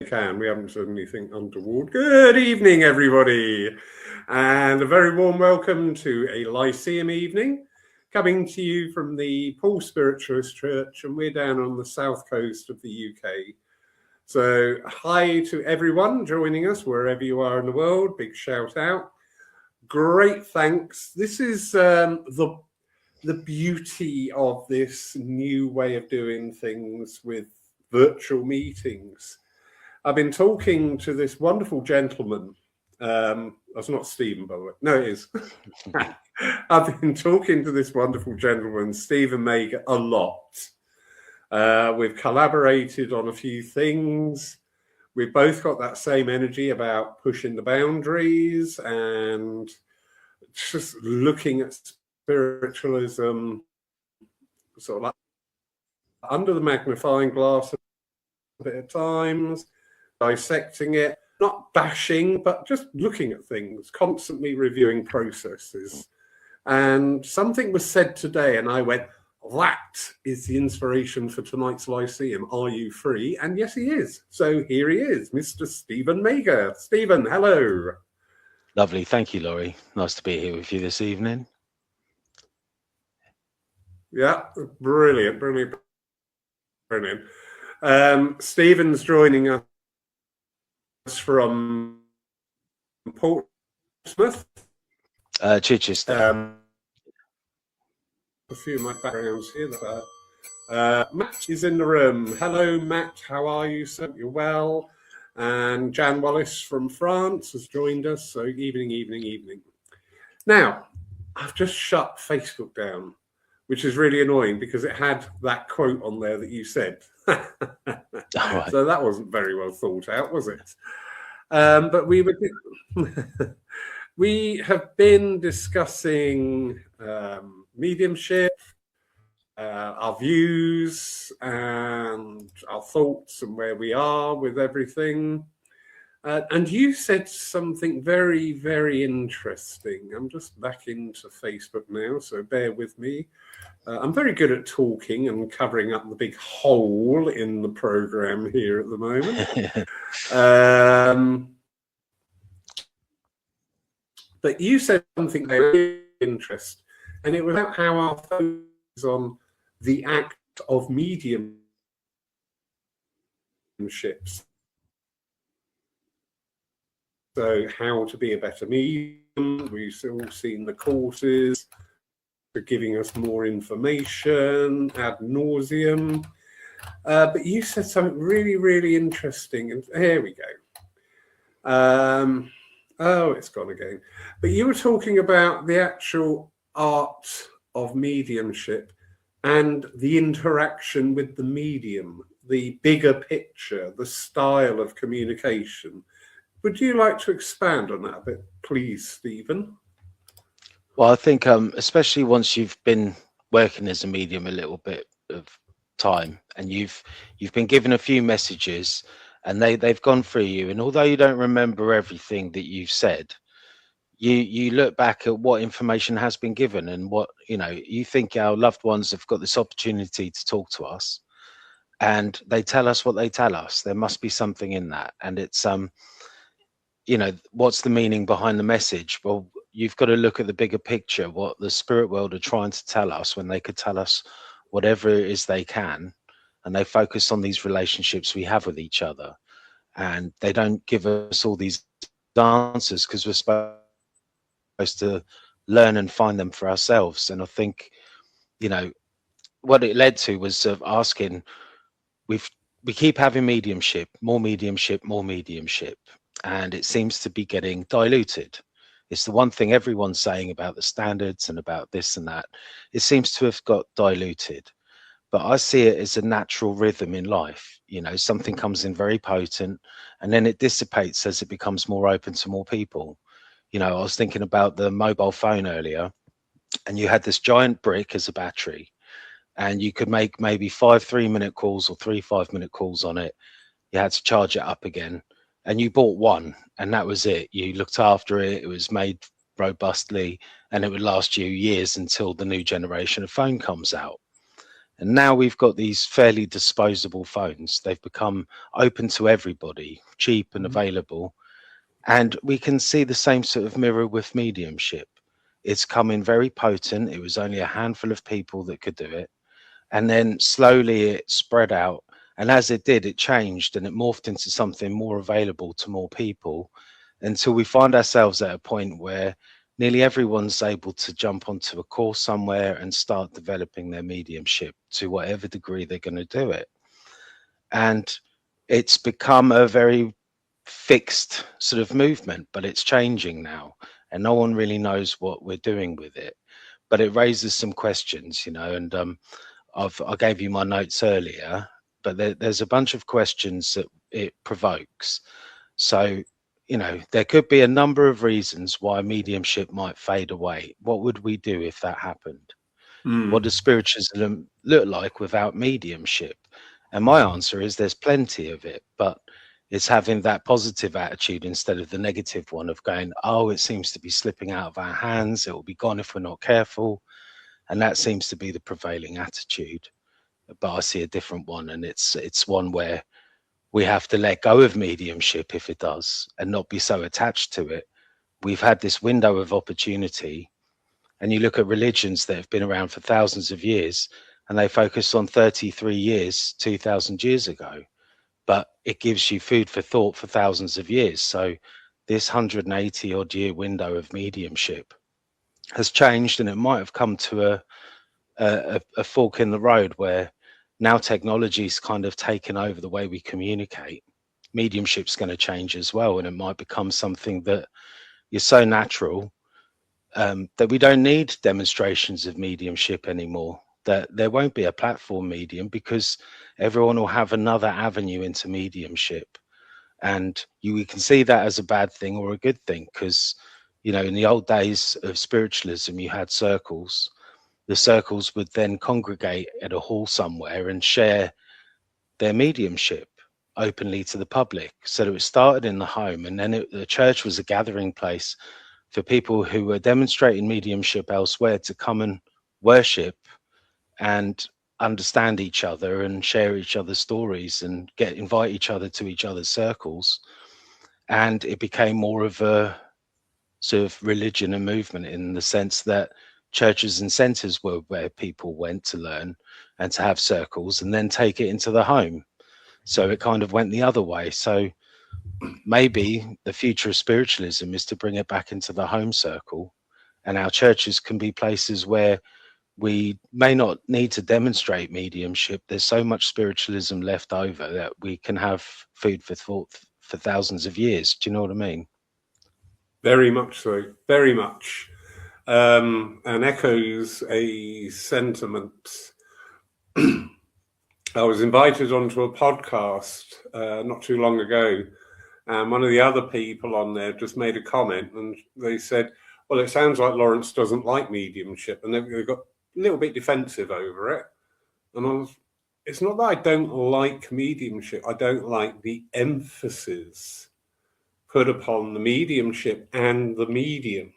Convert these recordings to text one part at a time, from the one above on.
We haven't said anything untoward. Good evening, everybody, and a very warm welcome to a Lyceum evening, coming to you from the Paul Spiritualist Church, and we're down on the south coast of the UK. So hi to everyone joining us wherever you are in the world. Big shout out. Great thanks. This is the beauty of this new way of doing things with virtual meetings. I've been talking to this wonderful gentleman. That's not Stephen, by the way. No, it is. I've been talking to this wonderful gentleman, Stephen Mayger, a lot. We've collaborated on a few things. We've both got that same energy about pushing the boundaries and just looking at spiritualism sort of like under the magnifying glass a bit at times, dissecting it, not bashing, but just looking at things, constantly reviewing processes. And something was said today, and I went, that is the inspiration for tonight's Lyceum. Are you free? And yes, he is. So here he is, Mr. Stephen Mayger. Stephen, hello. Lovely. Thank you, Laurie. Nice to be here with you this evening. Yeah, brilliant, brilliant, brilliant. Stephen's joining us from Portsmouth. Chichester. A few of my backgrounds here. Matt is in the room. Hello, Matt. How are you, sir? You're well. And Jan Wallace from France has joined us. So evening. Now, I've just shut Facebook down, which is really annoying because it had that quote on there that you said. Right. So that wasn't very well thought out, was it? But we have been discussing mediumship, our views and our thoughts and where we are with everything. And you said something very, very interesting. I'm just back into Facebook now, so bear with me. I'm very good at talking and covering up the big hole in the program here at the moment. But you said something very interesting, and it was about how our focus is on the act of mediumships. So how to be a better medium. We've all seen the courses for giving us more information ad nauseum. But you said something really, really interesting. And here we go. Oh, it's gone again. But you were talking about the actual art of mediumship and the interaction with the medium, the bigger picture, the style of communication. Would you like to expand on that a bit, please, Stephen? Well, I think especially once you've been working as a medium a little bit of time and you've been given a few messages and they've gone through you, and although you don't remember everything that you've said, you look back at what information has been given and what, you think our loved ones have got this opportunity to talk to us and they tell us what they tell us. There must be something in that. And it's, what's the meaning behind the message? Well, you've got to look at the bigger picture, what the spirit world are trying to tell us when they could tell us whatever it is they can. And they focus on these relationships we have with each other. And they don't give us all these answers because we're supposed to learn and find them for ourselves. And I think, what it led to was asking, we keep having mediumship, more mediumship, more mediumship. And it seems to be getting diluted. It's the one thing everyone's saying about the standards and about this and that. It seems to have got diluted. But I see it as a natural rhythm in life. Something comes in very potent and then it dissipates as it becomes more open to more people. I was thinking about the mobile phone earlier, and you had this giant brick as a battery and you could make maybe 5 3-minute calls or 3 5-minute calls on it. You had to charge it up again. And you bought one and that was it. You looked after it. It was made robustly and it would last you years until the new generation of phone comes out. And now we've got these fairly disposable phones. They've become open to everybody, cheap and available. And we can see the same sort of mirror with mediumship. It's come in very potent. It was only a handful of people that could do it. And then slowly it spread out. And as it did, it changed and it morphed into something more available to more people, until we find ourselves at a point where nearly everyone's able to jump onto a course somewhere and start developing their mediumship to whatever degree they're going to do it. And it's become a very fixed sort of movement, but it's changing now, and no one really knows what we're doing with it. But it raises some questions, you know, and I gave you my notes earlier, but there's a bunch of questions that it provokes. So, you know, there could be a number of reasons why mediumship might fade away. What would we do if that happened? What does spiritualism look like without mediumship? And my answer is there's plenty of it, but it's having that positive attitude instead of the negative one of going, oh, it seems to be slipping out of our hands. It will be gone if we're not careful. And that seems to be the prevailing attitude. But I see a different one, and it's one where we have to let go of mediumship if it does and not be so attached to it. We've had this window of opportunity, and you look at religions that have been around for thousands of years, and they focus on 33 years, 2,000 years ago, but it gives you food for thought for thousands of years. So this 180 odd year window of mediumship has changed, and it might have come to a fork in the road where now technology's kind of taken over the way we communicate. Mediumship's going to change as well, and it might become something that is so natural that we don't need demonstrations of mediumship anymore, that there won't be a platform medium because everyone will have another avenue into mediumship. And we can see that as a bad thing or a good thing, because, you know, in the old days of spiritualism, you had circles. The circles would then congregate at a hall somewhere and share their mediumship openly to the public. So it started in the home, and then the church was a gathering place for people who were demonstrating mediumship elsewhere to come and worship and understand each other and share each other's stories and invite each other to each other's circles. And it became more of a sort of religion and movement, in the sense that churches and centers were where people went to learn and to have circles and then take it into the home. So it kind of went the other way. So maybe the future of spiritualism is to bring it back into the home circle, and our churches can be places where we may not need to demonstrate mediumship. There's so much spiritualism left over that we can have food for thought for thousands of years. Do you know what I mean? Very much so, very much. And echoes a sentiment. I was invited onto a podcast not too long ago, and one of the other people on there just made a comment, and they said, well, it sounds like Lawrence doesn't like mediumship, and they got a little bit defensive over it. And it's not that I don't like mediumship, I don't like the emphasis put upon the mediumship and the medium,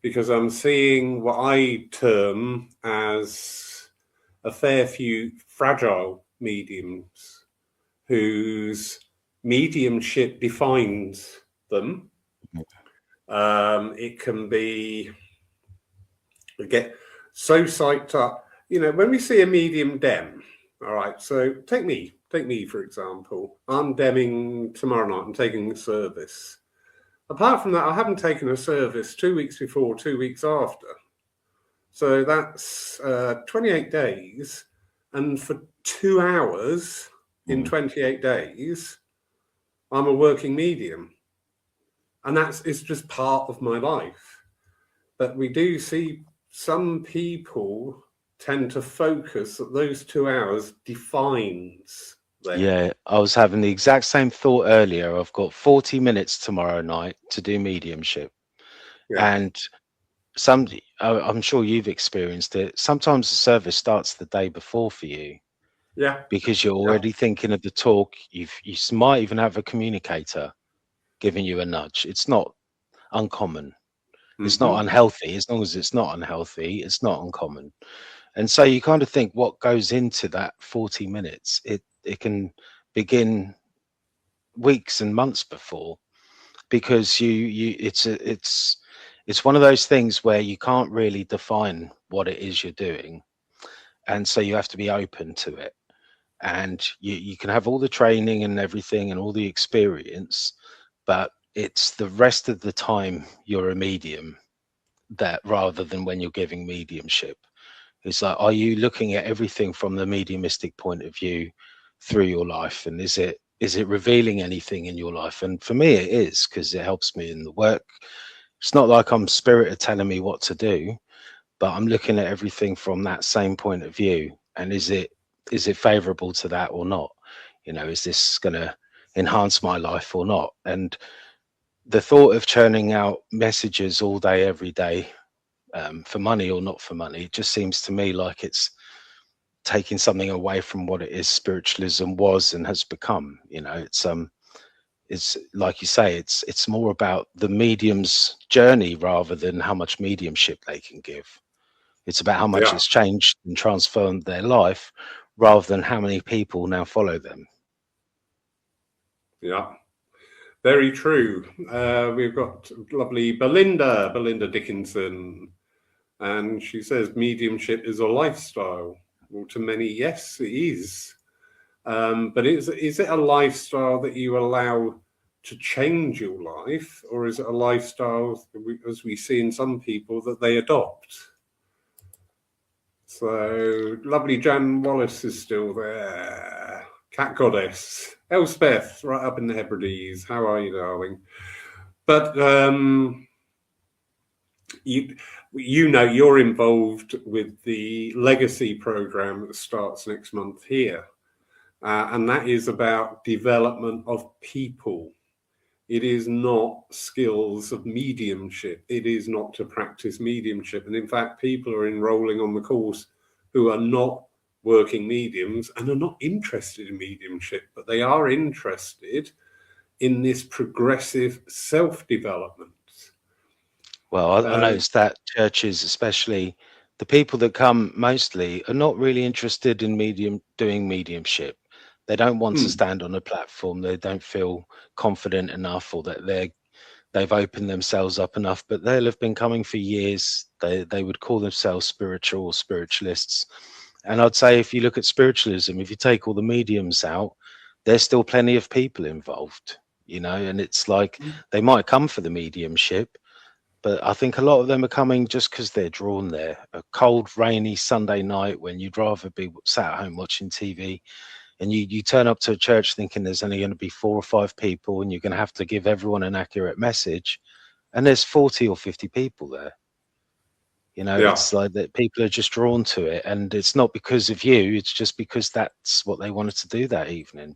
because I'm seeing what I term as a fair few fragile mediums whose mediumship defines them. It can be, we get so psyched up, you know, when we see a medium dem. All right, so take me for example. I'm demming tomorrow night. I'm taking a service. Apart from that, I haven't taken a service 2 weeks before, 2 weeks after. So that's 28 days. And for 2 hours in 28 days, I'm a working medium. And it's just part of my life. But we do see some people tend to focus that those 2 hours defines them. Yeah, I was having the exact same thought earlier. I've got 40 minutes tomorrow night to do mediumship. Yeah. And I'm sure you've experienced it. Sometimes the service starts the day before for you. Yeah. Because you're already thinking of the talk. You might even have a communicator giving you a nudge. It's not uncommon. It's not unhealthy. As long as it's not unhealthy, it's not uncommon. And so you kind of think what goes into that 40 minutes. It can begin weeks and months before, because it's one of those things where you can't really define what it is you're doing, and so you have to be open to it. And you can have all the training and everything and all the experience, but it's the rest of the time you're a medium, that rather than when you're giving mediumship. It's like, are you looking at everything from the mediumistic point of view through your life? And is it revealing anything in your life? And for me, it is, because it helps me in the work. It's not like I'm spirit are telling me what to do, but I'm looking at everything from that same point of view. And is it favorable to that or not? Is this going to enhance my life or not? And the thought of churning out messages all day, every day, for money or not for money, just seems to me like it's taking something away from what it is spiritualism was and has become. It's like you say, it's more about the medium's journey rather than how much mediumship they can give. It's about how much it's changed and transformed their life, rather than how many people now follow them. Yeah, very true. We've got lovely Belinda Dickinson, and she says mediumship is a lifestyle. Well, to many, yes, it is. But is it a lifestyle that you allow to change your life, or is it a lifestyle, as we see in some people, that they adopt? So lovely Jan Wallace is still there. Cat Goddess. Elspeth, right up in the Hebrides. How are you, darling? But you're involved with the legacy program that starts next month here. And that is about development of people. It is not skills of mediumship. It is not to practice mediumship. And in fact, people are enrolling on the course who are not working mediums and are not interested in mediumship, but they are interested in this progressive self-development. Well, I noticed that churches, especially the people that come mostly, are not really interested in doing mediumship. They don't want to stand on a platform. They don't feel confident enough, or that they've opened themselves up enough. But they'll have been coming for years. They would call themselves spiritual or spiritualists. And I'd say, if you look at spiritualism, if you take all the mediums out, there's still plenty of people involved, and it's like they might come for the mediumship, but I think a lot of them are coming just because they're drawn there. A cold, rainy Sunday night when you'd rather be sat at home watching TV, and you turn up to a church thinking there's only going to be 4 or 5 people and you're going to have to give everyone an accurate message, and there's 40 or 50 people there. It's like that people are just drawn to it, and it's not because of you, it's just because that's what they wanted to do that evening.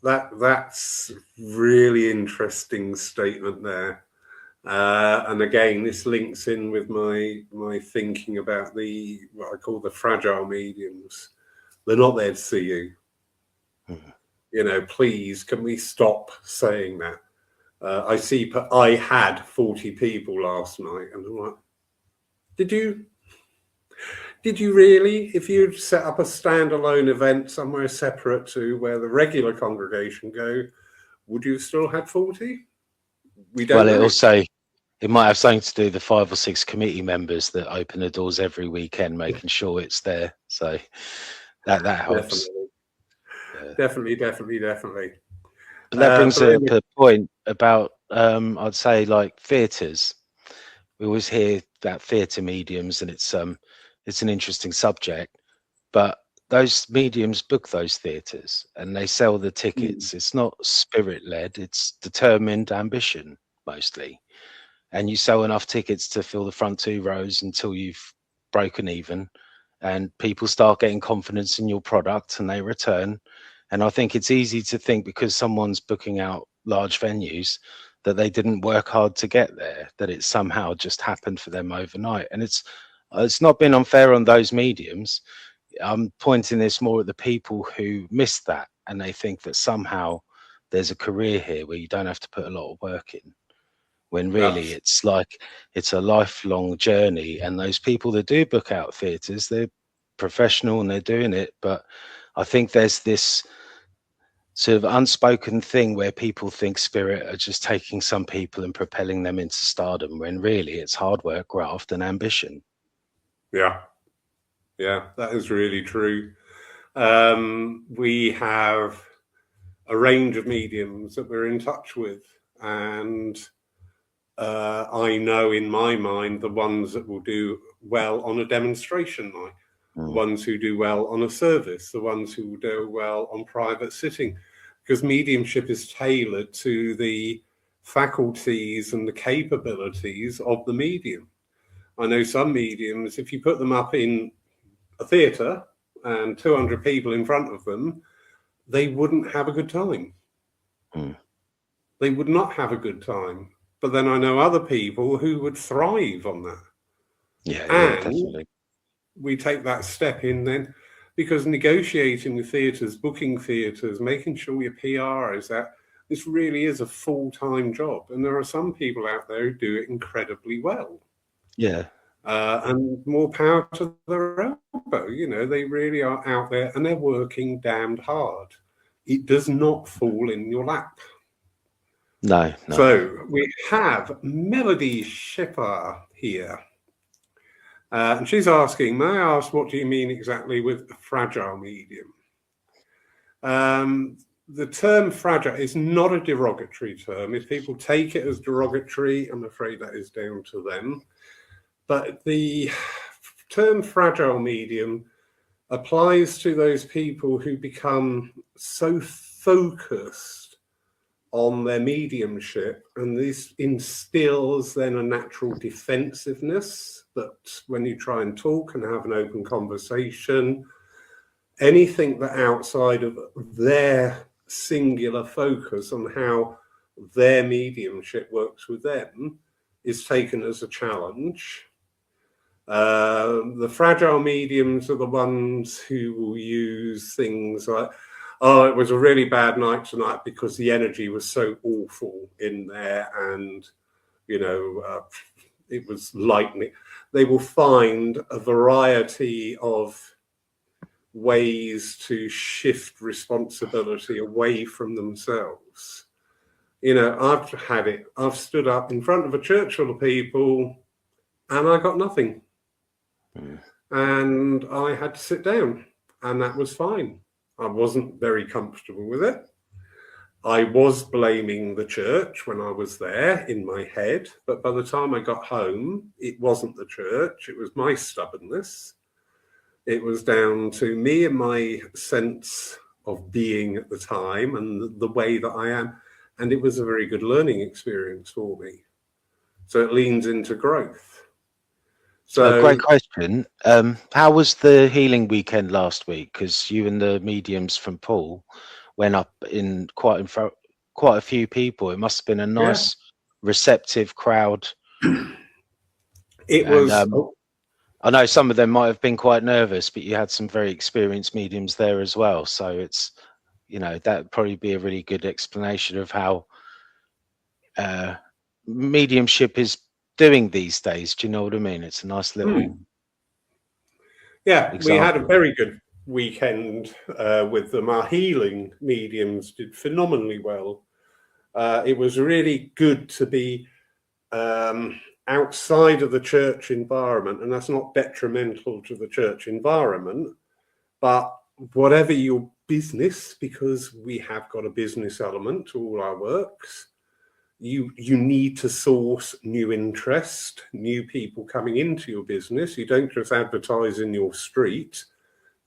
That's really interesting statement there. And again, this links in with my thinking about what I call the fragile mediums. They're not there to see you. Please, can we stop saying that? I had 40 people last night, and I'm like, did you really? If you'd set up a standalone event somewhere separate to where the regular congregation go, would you have still had 40? We don't know. It might have something to do with the 5 or 6 committee members that open the doors every weekend, making sure it's there. So that helps. Definitely. But that brings up a point about, I'd say, like theatres. We always hear about theatre mediums, and it's an interesting subject. But those mediums book those theatres and they sell the tickets. It's not spirit-led; it's determined ambition mostly. And you sell enough tickets to fill the front 2 rows until you've broken even, and people start getting confidence in your product and they return. And I think it's easy to think, because someone's booking out large venues, that they didn't work hard to get there, that it somehow just happened for them overnight. And it's not been unfair on those mediums. I'm pointing this more at the people who missed that, and they think that somehow there's a career here where you don't have to put a lot of work in. when really it's like it's a lifelong journey. And those people that do book out theatres, they're professional and they're doing it, but I think there's this sort of unspoken thing where people think spirit are just taking some people and propelling them into stardom, when really it's hard work, graft, and ambition. Yeah, that is really true. We have a range of mediums that we're in touch with, and I know in my mind the ones that will do well on a demonstration night, the ones who do well on a service, the ones who do well on private sitting, because mediumship is tailored to the faculties and the capabilities of the medium. I know some mediums, if you put them up in a theatre and 200 people in front of them, they wouldn't have a good time. They would not have a good time. But then I know other people who would thrive on that. Yeah, and definitely. We take that step in then, because negotiating with theatres, booking theatres, making sure your PR is that this really is a full-time job. And there are some people out there who do it incredibly well. Yeah. And more power to their elbow. You know, they really are out there and they're working damned hard. It does not fall in your lap. No. So we have Melody Shipper here. And she's asking, may I ask, what do you mean exactly with a fragile medium? The term fragile is not a derogatory term. If people take it as derogatory, I'm afraid that is down to them. But the term fragile medium applies to those people who become so focused on their mediumship, and this instills then a natural defensiveness that when you try and talk and have an open conversation, anything that outside of their singular focus on how their mediumship works with them is taken as a challenge. The fragile mediums are the ones who will use things like, oh, it was a really bad night tonight because the energy was so awful in there, and, you know, it was lightning. They will find a variety of ways to shift responsibility away from themselves. You know, I've had it. I've stood up in front of a church full of people and I got nothing. And I had to sit down, and that was fine. I wasn't very comfortable with it. I was blaming the church when I was there in my head, but by the time I got home, it wasn't the church, it was my stubbornness. It was down to me and my sense of being at the time and the way that I am. And it was a very good learning experience for me. So it leans into growth. So, great question. How was the healing weekend last week? Because you and the mediums from Paul went up in quite a few people. It must have been a nice, receptive crowd. It was. I know some of them might have been quite nervous, but you had some very experienced mediums there as well. So it's, you know, that would probably be a really good explanation of how mediumship is doing these days. Do you know what I mean? It's a nice little example. We had a very good weekend with them. Our healing mediums did phenomenally well. It was really good to be outside of the church environment, and that's not detrimental to the church environment, but whatever your business, because we have got a business element to all our works, you need to source new interest, new people coming into your business. You don't just advertise in your street,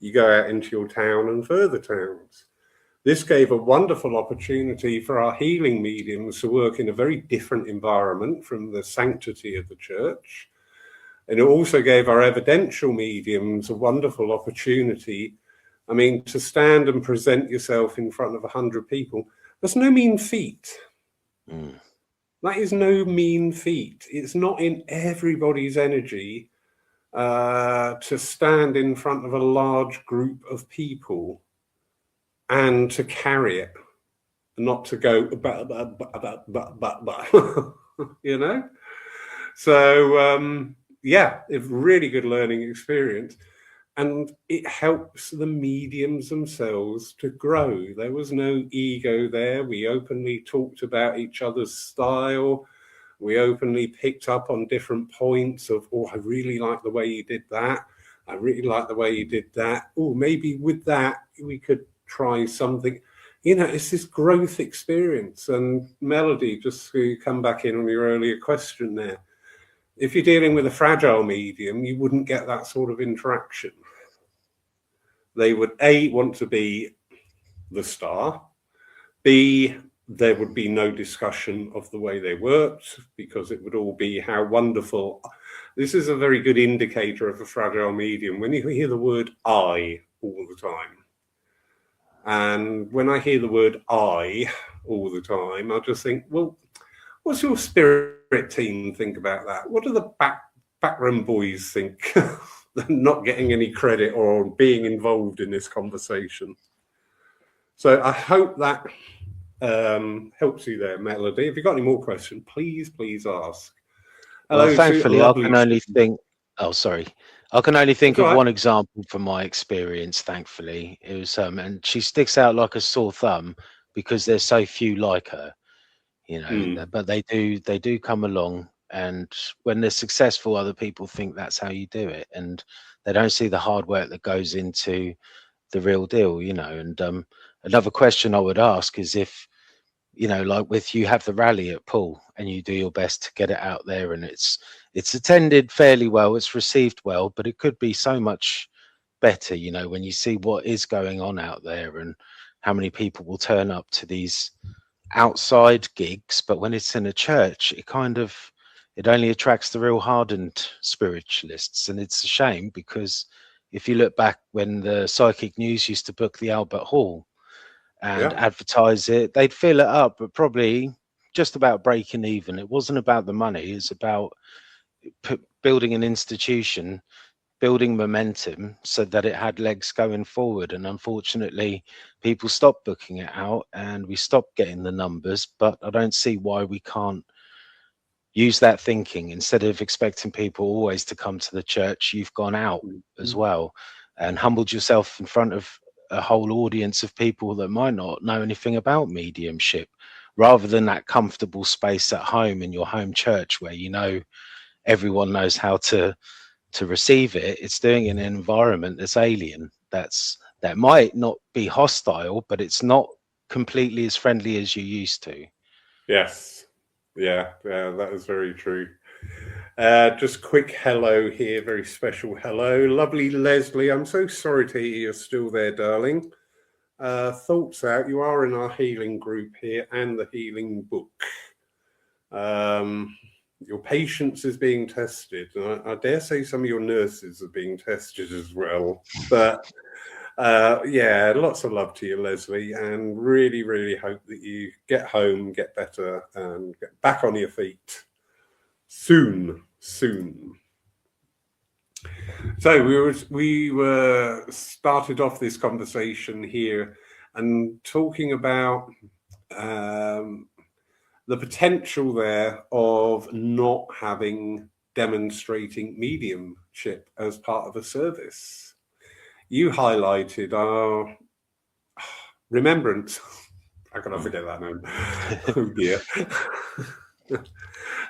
you go out into your town and further towns. This gave a wonderful opportunity for our healing mediums to work in a very different environment from the sanctity of the church. And it also gave our evidential mediums a wonderful opportunity. I mean, to stand and present yourself in front of 100 people, that's no mean feat. That is no mean feat. It's not in everybody's energy to stand in front of a large group of people and to carry it, not to go, you know. So yeah, it's really good learning experience, and it helps the mediums themselves to grow. There was no ego there. We openly talked about each other's style. We openly picked up on different points of, oh, I really like the way you did that. I really like the way you did that. Oh, maybe with that we could try something. You know, it's this growth experience. And Melody, just to come back in on your earlier question there, if you're dealing with a fragile medium, you wouldn't get that sort of interaction. They would, A, want to be the star, B, there would be no discussion of the way they worked, because it would all be how wonderful. This is a very good indicator of a fragile medium when you hear the word I all the time. And when I hear the word I all the time, I just think, well, what's your spirit team think about that? What do the backroom boys think? They're not getting any credit or being involved in this conversation. So I hope that helps you there, Melody. If you've got any more questions, please ask. Hello, well, thankfully, I can only think. Oh, sorry. I can only think of one example from my experience. Thankfully, it was and she sticks out like a sore thumb because there's so few like her, you know. But they do come along, and when they're successful, other people think that's how you do it, and they don't see the hard work that goes into the real deal, you know. And another question I would ask is if, you know, like with you have the rally at Poole and you do your best to get it out there, and it's attended fairly well, it's received well, but it could be so much better, you know, when you see what is going on out there and how many people will turn up to these outside gigs, but when it's in a church, it only attracts the real hardened spiritualists. And it's a shame, because if you look back when the Psychic News used to book the Albert Hall and advertise it, they'd fill it up, but probably just about breaking even. It wasn't about the money. It's about building an institution, building momentum so that it had legs going forward. And unfortunately, people stopped booking it out and we stopped getting the numbers. But I don't see why we can't use that thinking. Instead of expecting people always to come to the church, you've gone out as well and humbled yourself in front of a whole audience of people that might not know anything about mediumship, rather than that comfortable space at home in your home church where, you know, everyone knows how to receive it. It's doing it in an environment that's alien, that might not be hostile, but it's not completely as friendly as you used to. Yes. Yeah, that is very true. Just quick hello here, very special hello. Lovely Leslie, I'm so sorry to hear you're still there, darling. Thoughts out, you are in our healing group here and the healing book. Your patience is being tested. I dare say some of your nurses are being tested as well. But yeah, lots of love to you, Leslie, and really, really hope that you get home, get better, and get back on your feet soon. So we were started off this conversation here and talking about the potential there of not having demonstrating mediumship as part of a service. You highlighted our remembrance. How can I forget that name? Oh dear.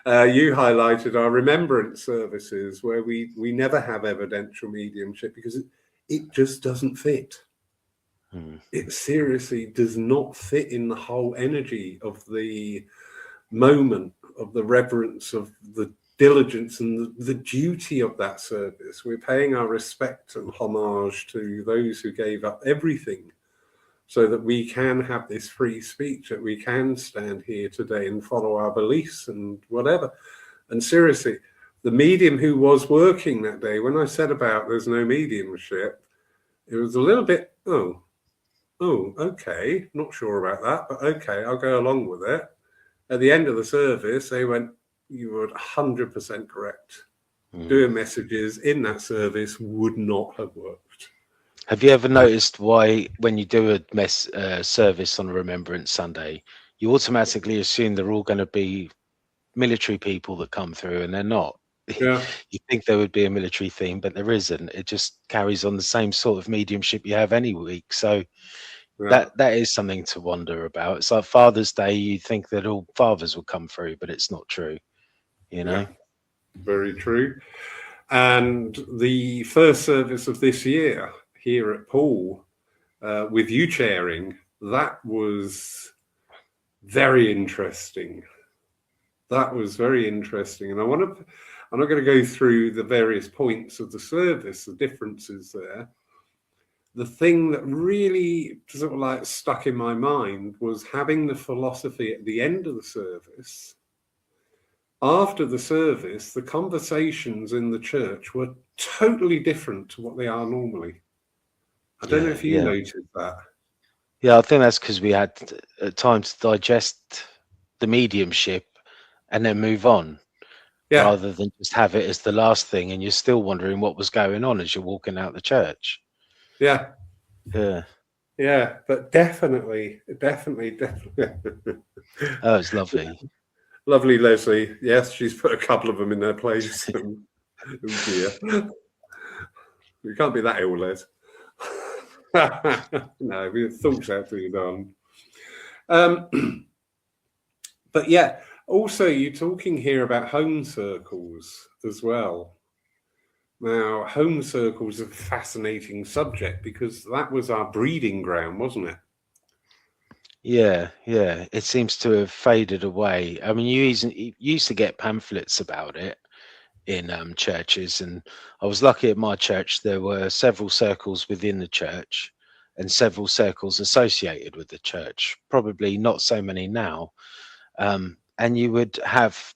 You highlighted our remembrance services where we never have evidential mediumship because it just doesn't fit. It seriously does not fit in the whole energy of the moment, of the reverence, of the diligence and the duty of that service. We're paying our respect and homage to those who gave up everything so that we can have this free speech, that we can stand here today and follow our beliefs and whatever. And seriously, the medium who was working that day, when I said about there's no mediumship, it was a little bit, oh, okay, not sure about that, but okay, I'll go along with it. At the end of the service, they went, you were 100% correct. Doing messages in that service would not have worked. Have you ever noticed why when you do a service on a Remembrance Sunday, you automatically assume they're all going to be military people that come through, and they're not. Yeah. You think there would be a military theme, but there isn't. It just carries on the same sort of mediumship you have any week. So Yeah. that is something to wonder about. It's like Father's Day. You think that all fathers will come through, but it's not true. You know. Yeah. Very true. And the first service of this year here at Paul, with you chairing, that was very interesting. That was very interesting. And I'm not going to go through the various points of the service, the differences there. The thing that really sort of like stuck in my mind was having the philosophy at the end of the service. After the service, the conversations in the church were totally different to what they are normally. I don't know if you noticed that. Yeah, I think that's because we had time to digest the mediumship and then move on, rather than just have it as the last thing and you're still wondering what was going on as you're walking out the church. Yeah. Yeah, but definitely. Oh, it's lovely. Lovely Leslie. Yes, she's put a couple of them in their place. Oh dear. You can't be that ill, Les. No, we have thoughts have to be done. But yeah, also you're talking here about home circles as well. Now, home circles are a fascinating subject because that was our breeding ground, wasn't it? Yeah. It seems to have faded away. I mean, you used to get pamphlets about it in churches, and I was lucky at my church. There were several circles within the church and several circles associated with the church. Probably not so many now. And you would have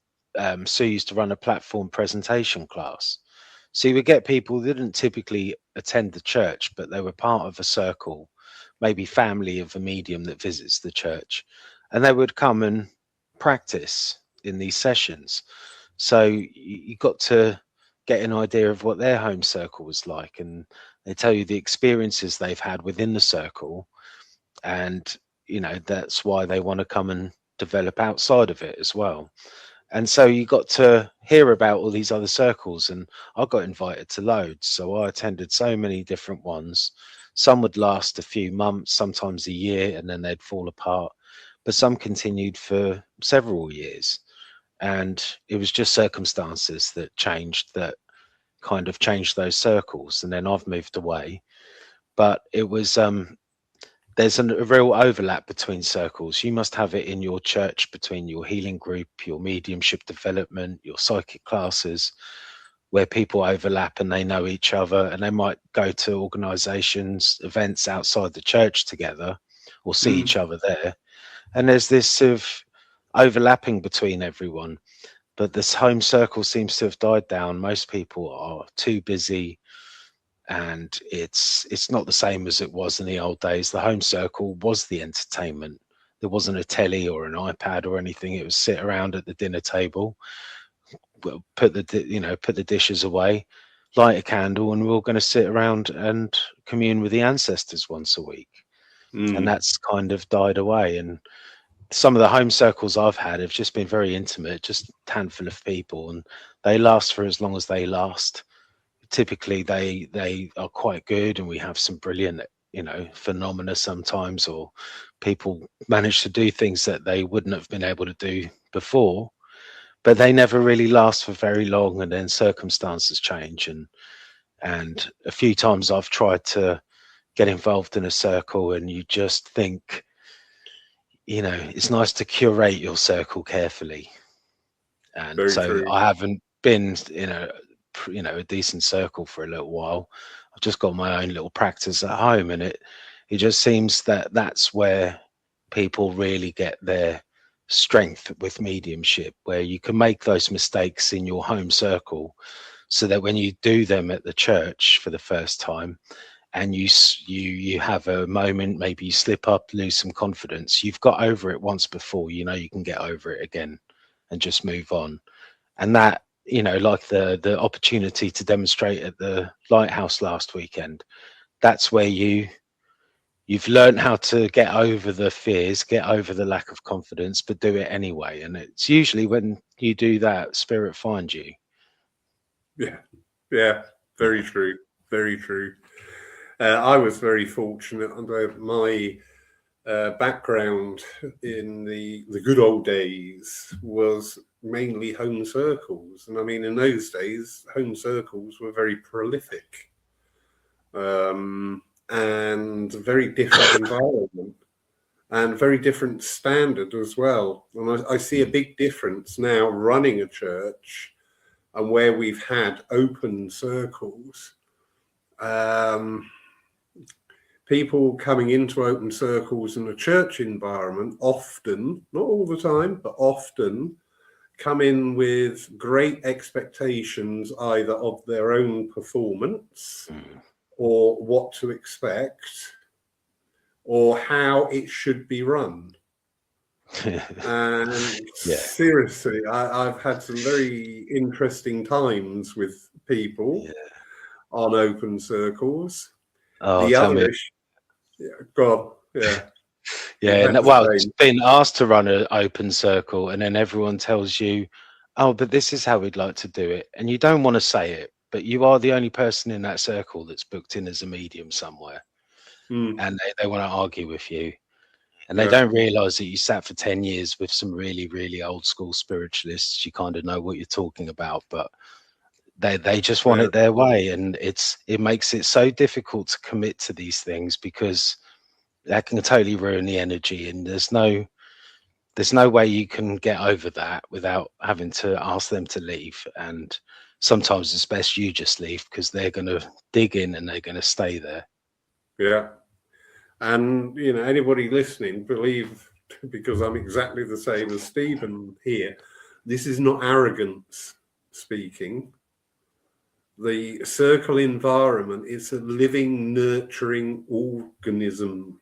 Sue used to run a platform presentation class. So you would get people that didn't typically attend the church, but they were part of a circle, maybe family of a medium that visits the church, and they would come and practice in these sessions. So you got to get an idea of what their home circle was like, and they tell you the experiences they've had within the circle, and that's why they want to come and develop outside of it as well. And so you got to hear about all these other circles, and I got invited to loads. So I attended so many different ones. Some would last a few months, sometimes a year, and then they'd fall apart. But some continued for several years. And it was just circumstances that kind of changed those circles. And then I've moved away. But it was there's a real overlap between circles. You must have it in your church between your healing group, your mediumship development, your psychic classes, where people overlap and they know each other, and they might go to organizations, events outside the church together, or see each other there. And there's this sort of overlapping between everyone. But this home circle seems to have died down. Most people are too busy, and it's not the same as it was in the old days. The home circle was the entertainment. There wasn't a telly or an iPad or anything. It was sit around at the dinner table, put the dishes away, light a candle, and we're all going to sit around and commune with the ancestors once a week. And that's kind of died away. And some of the home circles I've had have just been very intimate, just a handful of people, and they last for as long as they last. Typically they are quite good, and we have some brilliant phenomena sometimes, or people manage to do things that they wouldn't have been able to do before, but they never really last for very long, and then circumstances change. And a few times I've tried to get involved in a circle, and you just think, it's nice to curate your circle carefully. And Very so true. I haven't been in a decent circle for a little while. I've just got my own little practice at home, and it just seems that that's where people really get their strength with mediumship, where you can make those mistakes in your home circle, so that when you do them at the church for the first time, and you have a moment, maybe you slip up, lose some confidence, you've got over it once before, you can get over it again and just move on. And that, like the opportunity to demonstrate at the lighthouse last weekend, that's where you you've learned how to get over the fears, get over the lack of confidence, but do it anyway. And it's usually when you do that, spirit finds you. Yeah, very true, very true. I was very fortunate under my background in the good old days was mainly home circles. And I mean, in those days, home circles were very prolific and very different environment and very different standard as well. And I see a big difference now running a church and where we've had open circles. People coming into open circles in a church environment often, not all the time, but often come in with great expectations either of their own performance or what to expect or how it should be run. And seriously, I've had some very interesting times with people on open circles. Oh, the tell other me. issue, God, yeah. Well, it's been asked to run an open circle, and then everyone tells you, oh, but this is how we'd like to do it. And you don't want to say it, but you are the only person in that circle that's booked in as a medium somewhere. And they want to argue with you. And they don't realize that you sat for 10 years with some really, really old school spiritualists. You kind of know what you're talking about, but they just want it their way. And it makes it so difficult to commit to these things because that can totally ruin the energy. And there's no way you can get over that without having to ask them to leave. And sometimes it's best you just leave because they're going to dig in and they're going to stay there. Yeah. And, you know, anybody listening, believe, because I'm exactly the same as Stephen here, this is not arrogance speaking. The circle environment is a living, nurturing organism.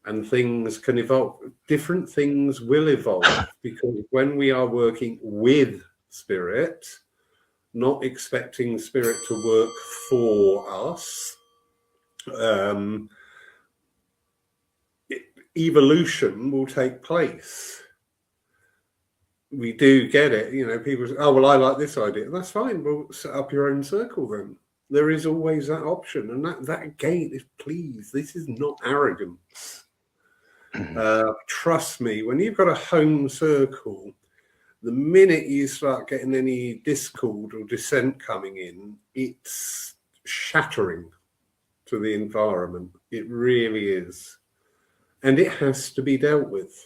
And things can evolve. Different things will evolve because when we are working with spirit, not expecting spirit to work for us, evolution will take place. We do get it. You know, people say, oh, well, I like this idea. That's fine. Well, set up your own circle then. There is always that option. And that gate is, please, this is not arrogance. Trust me, when you've got a home circle, the minute you start getting any discord or dissent coming in, it's shattering to the environment. It really is. And it has to be dealt with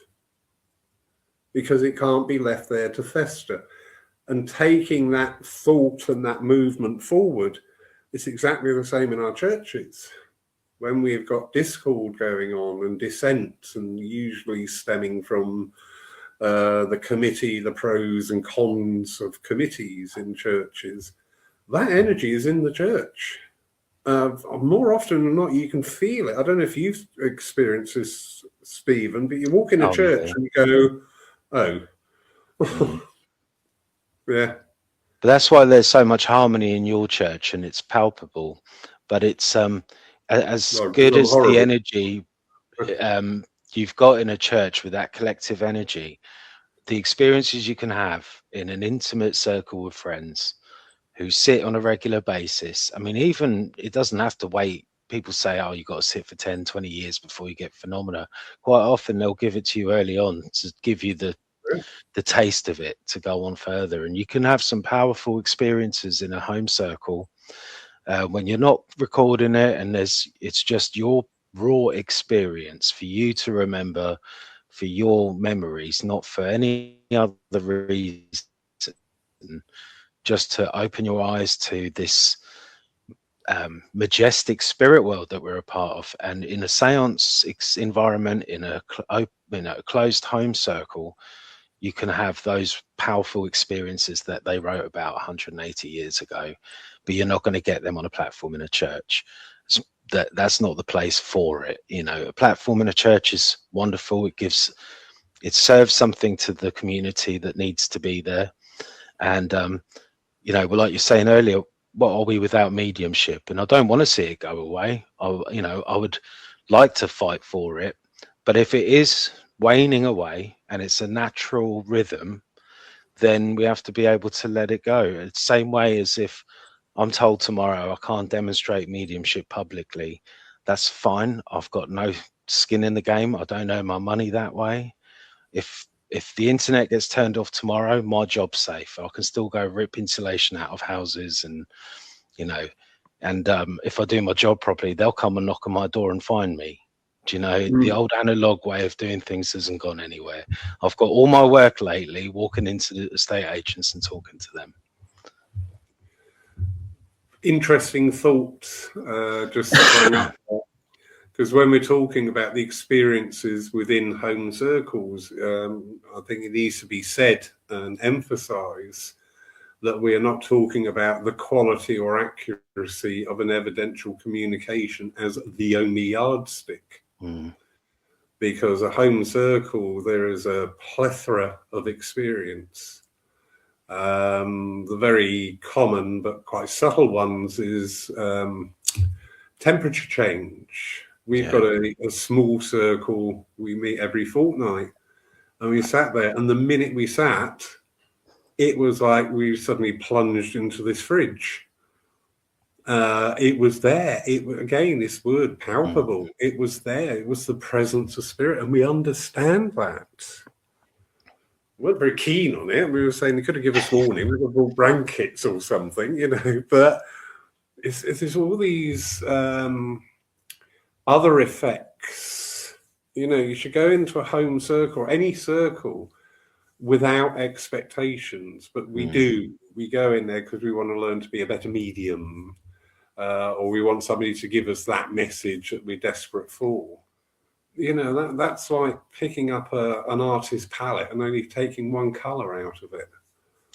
because it can't be left there to fester. And taking that thought and that movement forward, it's exactly the same in our churches. When we've got discord going on and dissent, and usually stemming from the committee, the pros and cons of committees in churches, that energy is in the church. More often than not, you can feel it. I don't know if you've experienced this, Stephen, but you walk in a church and you go, oh, yeah. But that's why there's so much harmony in your church, and it's palpable. But it's as good as the energy you've got in a church with that collective energy, the experiences you can have in an intimate circle with friends who sit on a regular basis. I mean, even it doesn't have to wait. People say, oh, you've got to sit for 10, 20 years before you get phenomena. Quite often they'll give it to you early on to give you the taste of it to go on further. And you can have some powerful experiences in a home circle when you're not recording it, and it's just your raw experience for you to remember, for your memories, not for any other reason, just to open your eyes to this majestic spirit world that we're a part of. And in a seance environment, in a closed home circle, you can have those powerful experiences that they wrote about 180 years ago, but you're not going to get them on a platform in a church. That's not the place for it. You know, a platform in a church is wonderful. It serves something to the community that needs to be there. And, you know, well, like you're saying earlier, what are we without mediumship? And I don't want to see it go away. I would like to fight for it. But if it is waning away and it's a natural rhythm, then we have to be able to let it go. It's the same way as if I'm told tomorrow I can't demonstrate mediumship publicly. That's fine. I've got no skin in the game. I don't earn my money that way. If the internet gets turned off tomorrow, my job's safe. I can still go rip insulation out of houses, and if I do my job properly, they'll come and knock on my door and find me. Do you know, the old analog way of doing things hasn't gone anywhere. I've got all my work lately walking into the estate agents and talking to them. Interesting thoughts, just because when we're talking about the experiences within home circles, I think it needs to be said and emphasised that we are not talking about the quality or accuracy of an evidential communication as the only yardstick. Because a home circle, there is a plethora of experience. The very common but quite subtle ones is temperature change. We've got a small circle. We meet every fortnight, and we sat there, and the minute we sat, it was like we suddenly plunged into this fridge. It was there. Again, this word, palpable. It was there. It was the presence of spirit, and we understand that. We weren't very keen on it. We were saying they could have given us warning. We could have brought blankets or something, But it's all these other effects. You should go into a home circle, any circle, without expectations. But we do. We go in there because we want to learn to be a better medium. Or we want somebody to give us that message that we're desperate for. That's like picking up an artist's palette and only taking one colour out of it.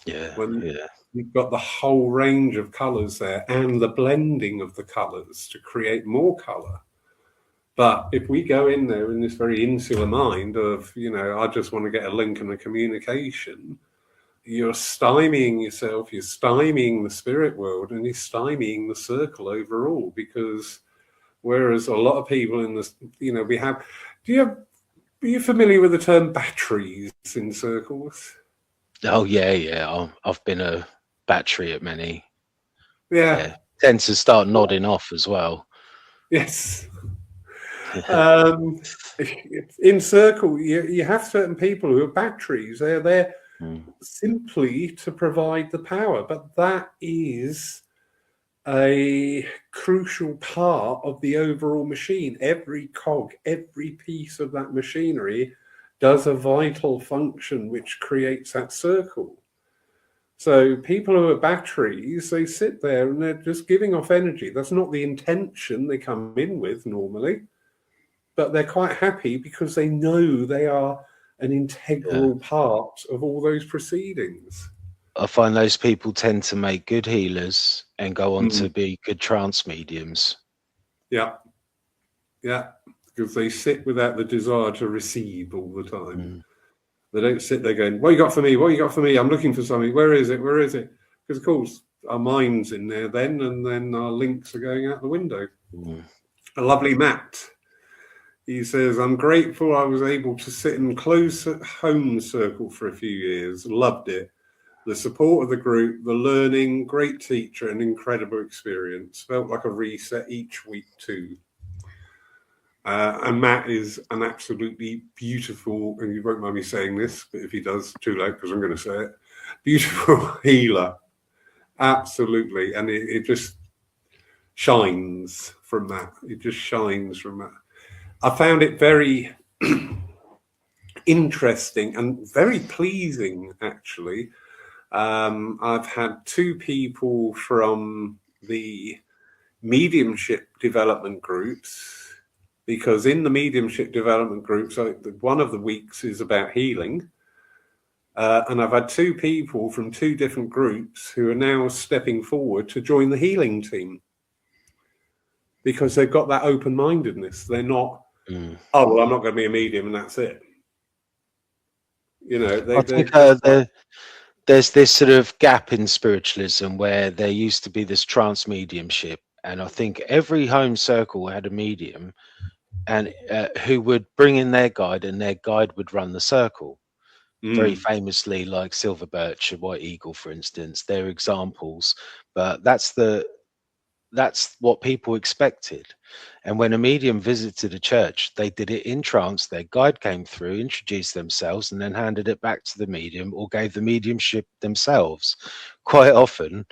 You've got the whole range of colours there and the blending of the colours to create more colour. But if we go in there in this very insular mind of, I just want to get a link and a communication, you're stymieing yourself, you're stymieing the spirit world, and you're stymieing the circle overall. Because whereas a lot of people in this, are you familiar with the term batteries in circles? Oh yeah. I've been a battery at many. Yeah. Tend to start nodding off as well. Yes. In circle, you have certain people who are batteries. They're there simply to provide the power, but that is a crucial part of the overall machine. Every cog, every piece of that machinery does a vital function which creates that circle. So people who are batteries, they sit there and they're just giving off energy. That's not the intention they come in with normally, but they're quite happy because they know they are an integral part of all those proceedings. I find those people tend to make good healers and go on to be good trance mediums. Yeah, because they sit without the desire to receive all the time. They don't sit there going, what you got for me? What you got for me? I'm looking for something. Where is it? Where is it? Because, of course, our mind's in there then, and then our links are going out the window. A lovely Matt. He says, I'm grateful I was able to sit in close at home circle for a few years. Loved it. The support of the group, the learning, great teacher, and incredible experience. Felt like a reset each week too. And Matt is an absolutely beautiful, and you won't mind me saying this, but if he does, too late because I'm going to say it, beautiful healer. Absolutely. And it just shines from that. It just shines from that. I found it very interesting and very pleasing, actually. I've had two people from the mediumship development groups, because in the mediumship development groups, one of the weeks is about healing. And I've had two people from two different groups who are now stepping forward to join the healing team, because they've got that open-mindedness. They're not, oh, well, I'm not going to be a medium and that's it. I think there's this sort of gap in spiritualism where there used to be this trance mediumship. And I think every home circle had a medium and who would bring in their guide, and their guide would run the circle. Very famously, like Silver Birch and White Eagle, for instance, they're examples. But that's what people expected. And when a medium visited a church, they did it in trance. Their guide came through, introduced themselves, and then handed it back to the medium, or gave the mediumship themselves. Quite often,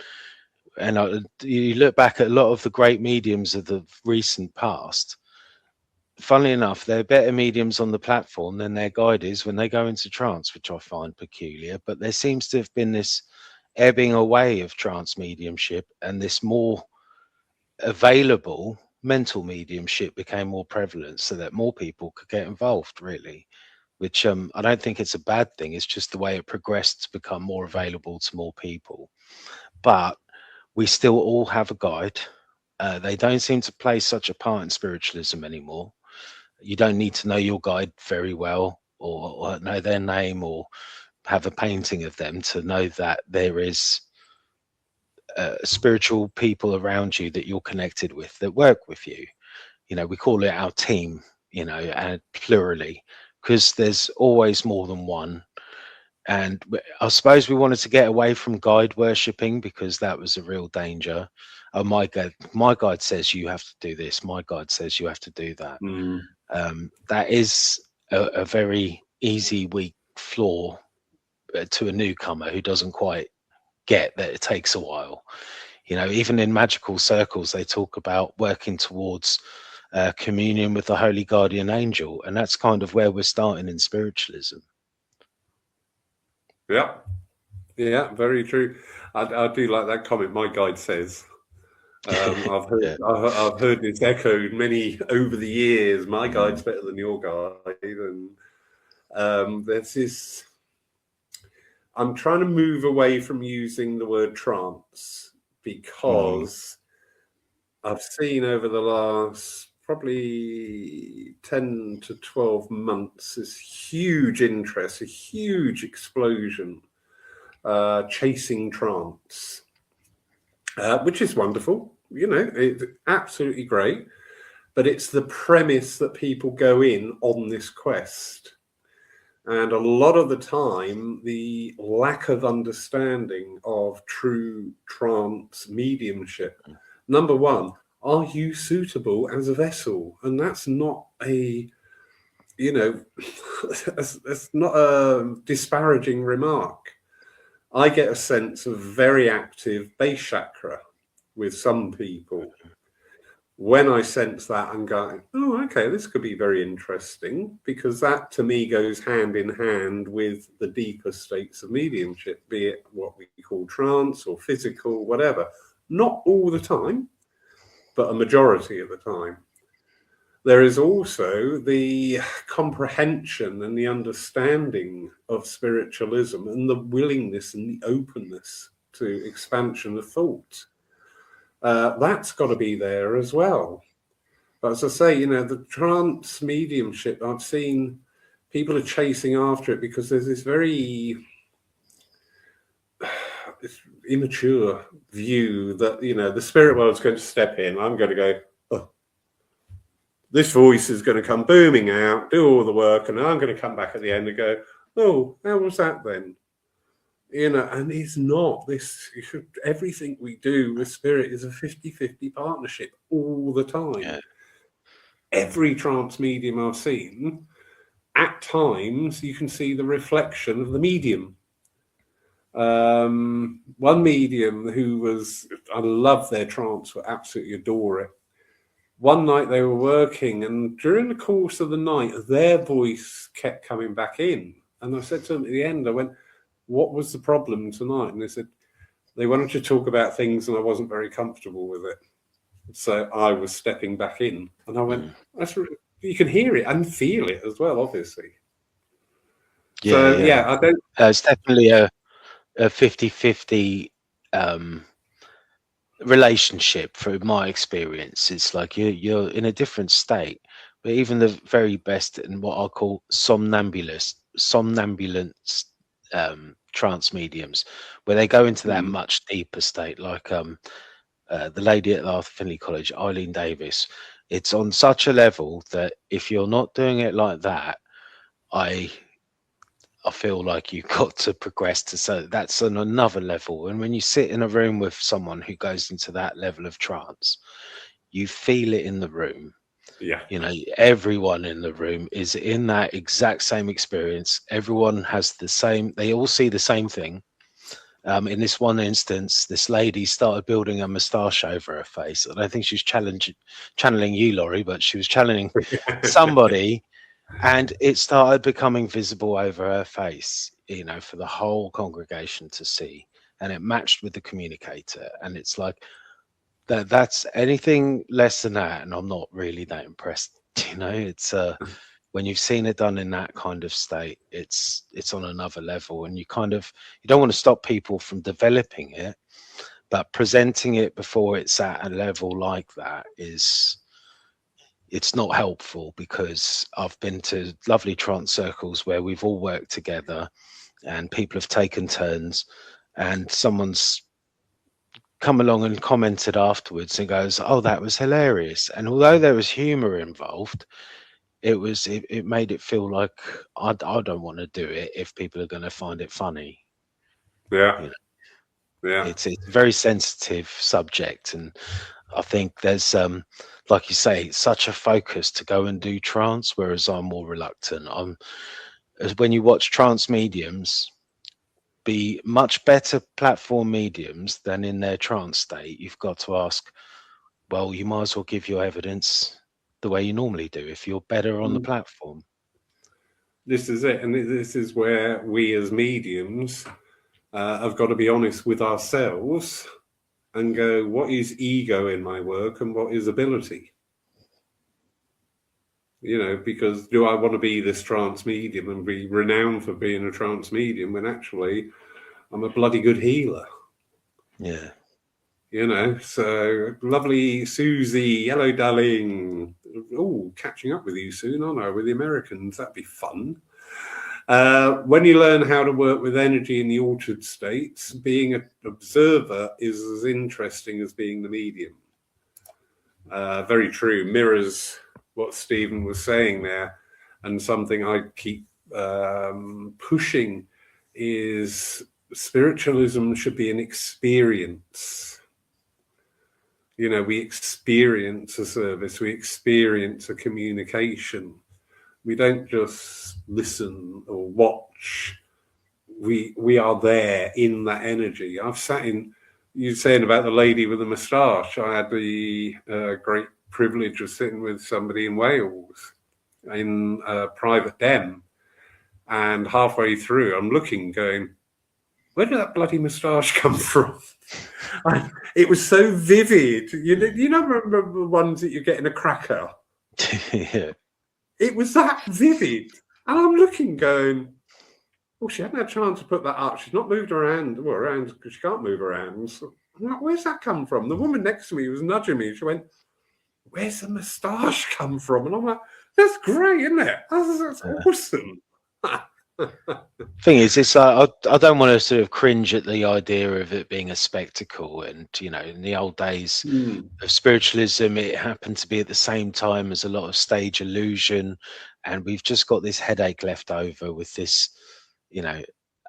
and you look back at a lot of the great mediums of the recent past, funnily enough, they're better mediums on the platform than their guide is when they go into trance, which I find peculiar. But there seems to have been this ebbing away of trance mediumship, and this more available mental mediumship became more prevalent, so that more people could get involved, really. Which I don't think it's a bad thing. It's just the way it progressed to become more available to more people. But we still all have a guide. They don't seem to play such a part in spiritualism anymore. You don't need to know your guide very well, or know their name, or have a painting of them to know that there is spiritual people around you that you're connected with, that work with you. You know, we call it our team, you know, and plurally, because there's always more than one. And I suppose we wanted to get away from guide worshipping, because that was a real danger. Oh, my guide says you have to do this. My guide says you have to do that. That is a very easy, weak flaw to a newcomer who doesn't quite get that it takes a while. You know, even in magical circles, they talk about working towards communion with the holy guardian angel, and that's kind of where we're starting in spiritualism. Yeah, very true. I do like that comment. My guide says. I've heard this echoed many over the years. My guide's better than your guide, and there's this. I'm trying to move away from using the word trance, because I've seen over the last probably 10 to 12 months this huge interest, a huge explosion, chasing trance, which is wonderful. You know, it's absolutely great. But it's the premise that people go in on this quest. And a lot of the time, the lack of understanding of true trance mediumship. Number one, are you suitable as a vessel? And that's not a, you know, that's not a disparaging remark. I get a sense of very active base chakra with some people. When I sense that, I'm going, oh, okay, this could be very interesting, because that to me goes hand in hand with the deeper states of mediumship, be it what we call trance or physical, whatever. Not all the time, but a majority of the time. There is also the comprehension and the understanding of spiritualism, and the willingness and the openness to expansion of thought. That's got to be there as well. But as I say, you know, the trance mediumship, I've seen people are chasing after it because there's this very immature view that, you know, the spirit world's going to step in. I'm going to go, oh, this voice is going to come booming out, do all the work, and I'm going to come back at the end and go, oh, how was that then? You know, and it's not this. Everything we do with spirit is a 50-50 partnership all the time. Yeah. Every trance medium I've seen, at times you can see the reflection of the medium. One medium who was, I love their trance, I absolutely adore it. One night they were working, and during the course of the night, their voice kept coming back in. And I said to them at the end, I went, what was the problem tonight? And they said, they wanted to talk about things and I wasn't very comfortable with it. So I was stepping back in, and I went, that's really, you can hear it and feel it as well, obviously. Yeah, so, yeah, I don't. It's definitely a 50-50 relationship from my experience. It's like you're in a different state, but even the very best in what I call somnambulant trance mediums, where they go into that much deeper state, like the lady at Arthur Findlay College, Eileen Davis, It's on such a level that if you're not doing it like that, I feel like you've got to progress to, so that's on another level. And when you sit in a room with someone who goes into that level of trance, you feel it in the room. Yeah. You know, everyone in the room is in that exact same experience. Everyone has the same, they all see the same thing. In this one instance, this lady started building a moustache over her face. I don't think she was channeling you, Laurie, but she was channeling somebody, and it started becoming visible over her face, you know, for the whole congregation to see. And it matched with the communicator. And it's like, that's anything less than that, and I'm not really that impressed. You know, it's when you've seen it done in that kind of state, it's on another level. And you don't want to stop people from developing it, but presenting it before it's at a level like that it's not helpful, because I've been to lovely trance circles where we've all worked together and people have taken turns, and someone's come along and commented afterwards and goes, "Oh, that was hilarious." And although there was humor involved, it made it feel like I don't want to do it if people are going to find it funny. Yeah. You know, Yeah. it's a very sensitive subject, and I think there's like you say, such a focus to go and do trance, whereas I'm more reluctant. As when you watch trance mediums be much better platform mediums than in their trance state, you've got to ask, well, you might as well give your evidence the way you normally do if you're better on the platform. This is it. And this is where we as mediums have got to be honest with ourselves and go, what is ego in my work and what is ability? You know, because do I want to be this trance medium and be renowned for being a trance medium when actually I'm a bloody good healer? Yeah. You know, so lovely Susie, hello darling. Oh, catching up with you soon, aren't I, with the Americans? That'd be fun. When you learn how to work with energy in the altered states, being an observer is as interesting as being the medium. Very true. Mirrors what Stephen was saying there. And something I keep pushing is spiritualism should be an experience. You know, we experience a service, we experience a communication. We don't just listen or watch. We are there in that energy. I've sat in, you're saying about the lady with the moustache. I had the great privilege of sitting with somebody in Wales in a private den. And halfway through, I'm looking, going, where did that bloody moustache come from? It was so vivid. You know, remember the ones that you get in a cracker? Yeah. It was that vivid. And I'm looking, going, well, she hadn't had a chance to put that up. She's not moved around, because she can't move around. So I'm like, where's that come from? The woman next to me was nudging me. She went, where's the moustache come from? And I'm like, that's great, isn't it? That's awesome. Thing is, it's I don't want to sort of cringe at the idea of it being a spectacle. And you know, in the old days of spiritualism, it happened to be at the same time as a lot of stage illusion, and we've just got this headache left over with this, you know,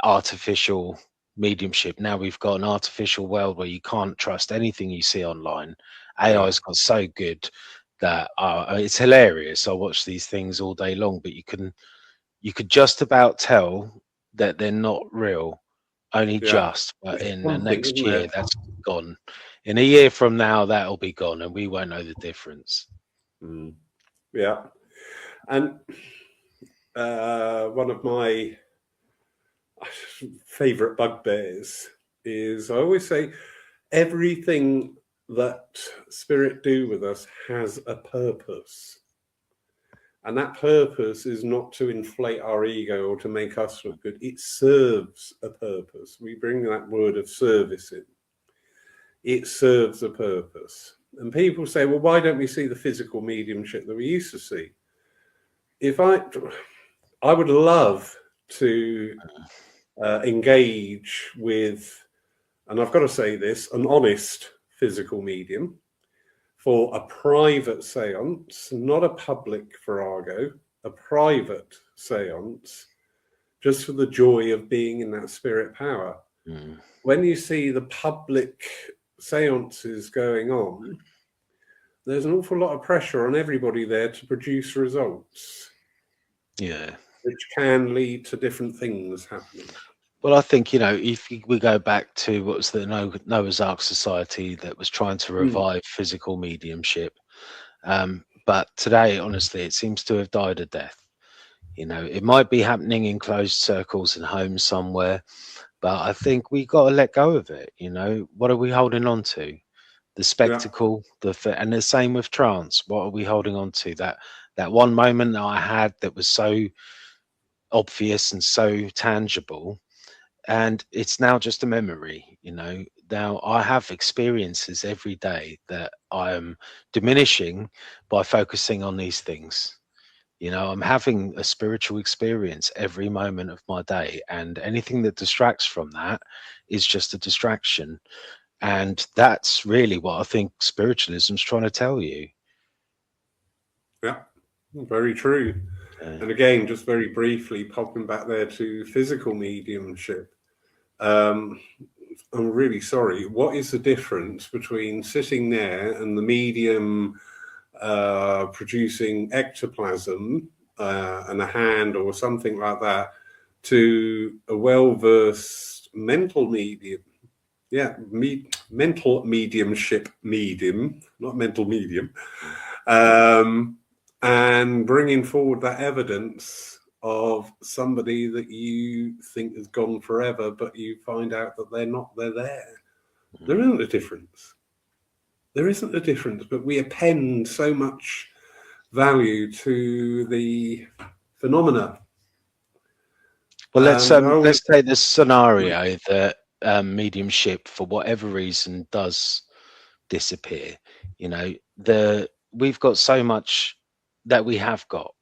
artificial mediumship. Now we've got an artificial world where you can't trust anything you see online. AI's got so good that it's hilarious. I watch these things all day long, but you could just about tell that they're not real, only just. But in the next year, that's gone. In a year from now, that'll be gone, and we won't know the difference. Yeah. And one of my favorite bugbears is, I always say, everything that spirit do with us has a purpose. And that purpose is not to inflate our ego or to make us look good. It serves a purpose. We bring that word of service in. It serves a purpose. And people say, well, why don't we see the physical mediumship that we used to see? I would love to engage with, and I've got to say this, an honest physical medium for a private seance, not a public virago, a private seance, just for the joy of being in that spirit power. When you see the public seances going on, there's an awful lot of pressure on everybody there to produce results. Yeah. Which can lead to different things happening. Well, I think, if we go back to what was the Noah's Ark Society that was trying to revive physical mediumship. But today, honestly, it seems to have died a death. It might be happening in closed circles and homes somewhere, but I think we got to let go of it. What are we holding on to? The spectacle, and the same with trance. What are we holding on to? That one moment that I had that was so obvious and so tangible, and it's now just a memory. Now I have experiences every day that I am diminishing by focusing on these things. I'm having a spiritual experience every moment of my day, and anything that distracts from that is just a distraction. And that's really what I think spiritualism is trying to tell you. Yeah, very true. And again, just very briefly, popping back there to physical mediumship. I'm really sorry. What is the difference between sitting there and the medium producing ectoplasm and a hand or something like that to a well-versed mental medium? Yeah, mental mediumship medium, not mental medium. And bringing forward that evidence of somebody that you think has gone forever, but you find out that they're there. There isn't a difference. There isn't a difference, but we append so much value to the phenomena. Well, let's take this scenario that mediumship, for whatever reason, does disappear. We've got so much that we have got.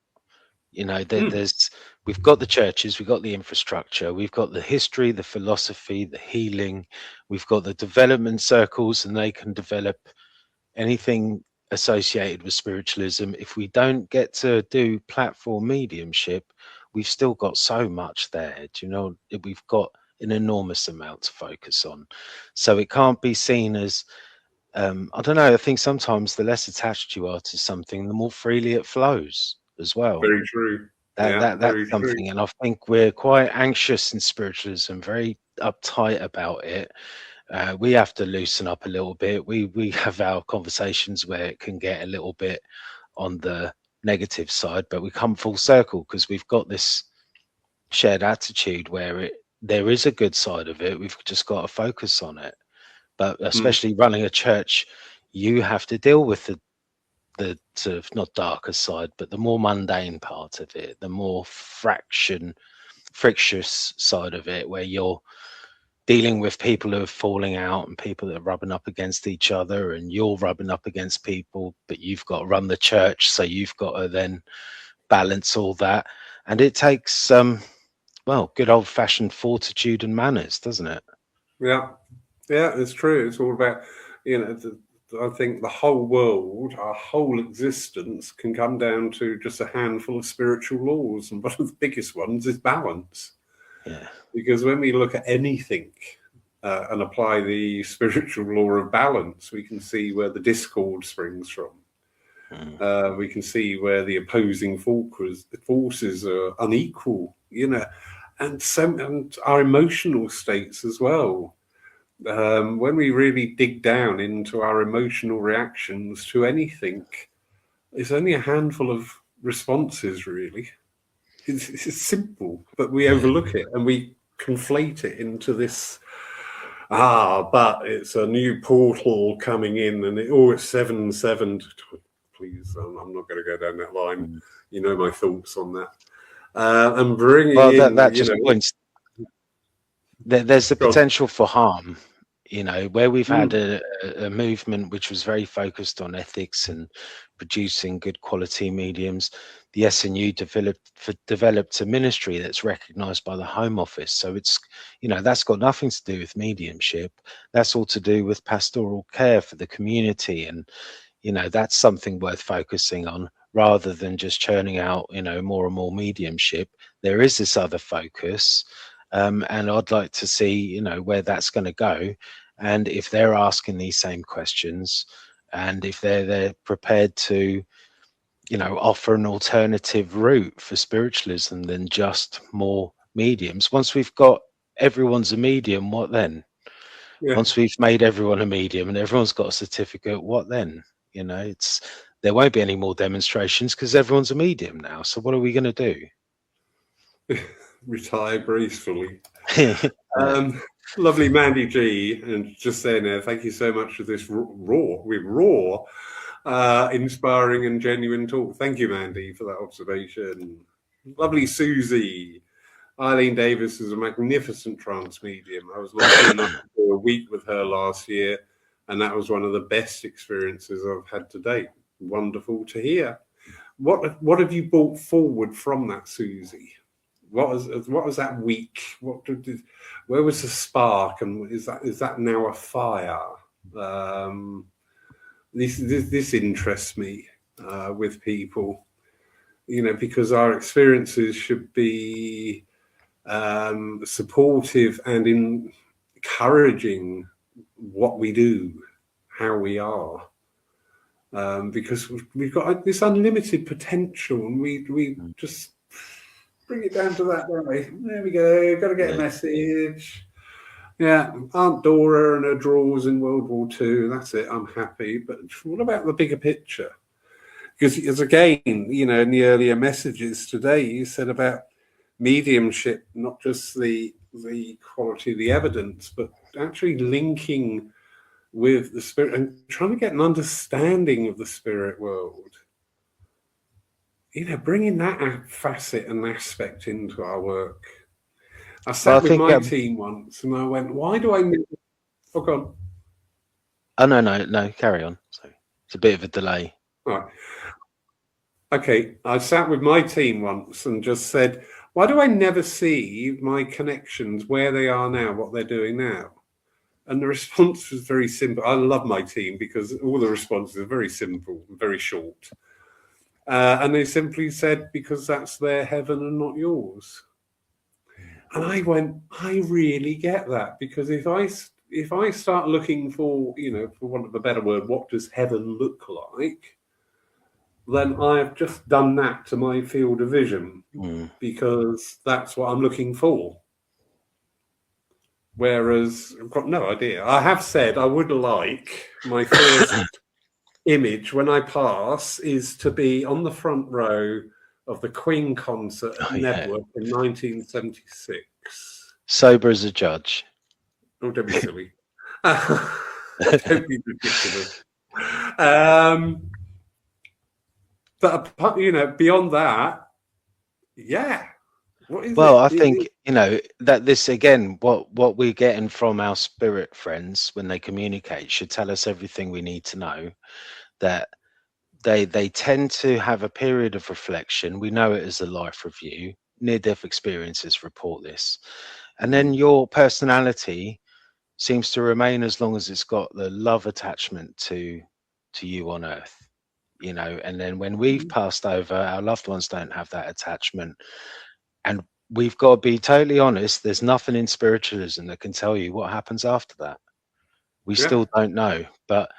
We've got the churches, we've got the infrastructure, we've got the history, the philosophy, the healing, we've got the development circles, and they can develop anything associated with spiritualism. If we don't get to do platform mediumship, we've still got so much there. We've got an enormous amount to focus on. So it can't be seen as I don't know, I think sometimes the less attached you are to something, the more freely it flows as well. Very true. That's something. And I think we're quite anxious in spiritualism, very uptight about it. We have to loosen up a little bit. We have our conversations where it can get a little bit on the negative side, but we come full circle because we've got this shared attitude where there is a good side of it. We've just got to focus on it. But especially running a church, you have to deal with the sort of not darker side, but the more mundane part of it, the more frictious side of it, where you're dealing with people who are falling out and people that are rubbing up against each other, and you're rubbing up against people, but you've got to run the church, so you've got to then balance all that. And it takes good old-fashioned fortitude and manners, doesn't it? Yeah, it's true. It's all about, I think the whole world, our whole existence can come down to just a handful of spiritual laws. And one of the biggest ones is balance. Yeah. Because when we look at anything and apply the spiritual law of balance, we can see where the discord springs from. We can see where the opposing forces are unequal, and our emotional states as well. When we really dig down into our emotional reactions to anything, it's only a handful of responses, really. It's simple, but we overlook it and we conflate it into this, but it's a new portal coming in and it's 7-7. Please, I'm not going to go down that line. You know my thoughts on that. And bringing in... that just points... There's the potential for harm. Where we've had a movement which was very focused on ethics and producing good quality mediums, the SNU developed a ministry that's recognized by the Home Office. So it's, that's got nothing to do with mediumship. That's all to do with pastoral care for the community. And, you know, that's something worth focusing on, rather than just churning out, you know, more and more mediumship. There is this other focus, and I'd like to see, you know, where that's going to go, and if they're asking these same questions, and if they're prepared to, you know, offer an alternative route for spiritualism than just more mediums. Once we've got everyone's a medium, what then? Yeah. Once we've made everyone a medium and everyone's got a certificate, what then? You know, there won't be any more demonstrations because everyone's a medium now. So what are we going to do? Retire gracefully. Yeah. Lovely Mandy G, and just saying there, thank you so much for this raw, inspiring and genuine talk. Thank you, Mandy, for that observation. Lovely Susie. Eileen Davis is a magnificent trance medium. I was lucky enough to do a week with her last year, and that was one of the best experiences I've had to date. Wonderful to hear. What have you brought forward from that, Susie? What was that week? Where was the spark, and is that now a fire? This interests me with people, you know, because our experiences should be supportive and encouraging what we do, how we are, because we've got this unlimited potential, and we just bring it down to that, don't we? There we go. Got to get a message. Yeah, Aunt Dora and her drawers in World War II. That's it. I'm happy. But what about the bigger picture? Because again, you know, in the earlier messages today, you said about mediumship, not just the quality of the evidence, but actually linking with the spirit and trying to get an understanding of the spirit world. You know, bringing that facet and aspect into our work. I sat with my team once, and I went, "Why do I need?" Oh, God. Oh no, carry on. Sorry, it's a bit of a delay. All right. Okay, I sat with my team once and just said, "Why do I never see my connections where they are now, what they're doing now?" And the response was very simple. I love my team because all the responses are very simple and very short. And they simply said, because that's their heaven and not yours. And I went, I really get that, because if I start looking for, you know, for want of a better word, what does heaven look like, then I've just done that to my field of vision, because that's what I'm looking for. Whereas I've got no idea. I have said I would like my first image when I pass is to be on the front row of the Queen concert at Nebworth in 1976. Sober as a judge. Oh, don't be silly. Don't be ridiculous. But, you know, beyond that, yeah. Well, I think, you know, that this, again, what we're getting from our spirit friends when they communicate should tell us everything we need to know. That they tend to have a period of reflection. We know it as a life review. Near-death experiences report this. And then your personality seems to remain as long as it's got the love attachment to you on earth. You know, and then when we've passed over, our loved ones don't have that attachment. And we've got to be totally honest, there's nothing in spiritualism that can tell you what happens after that. We still don't know, but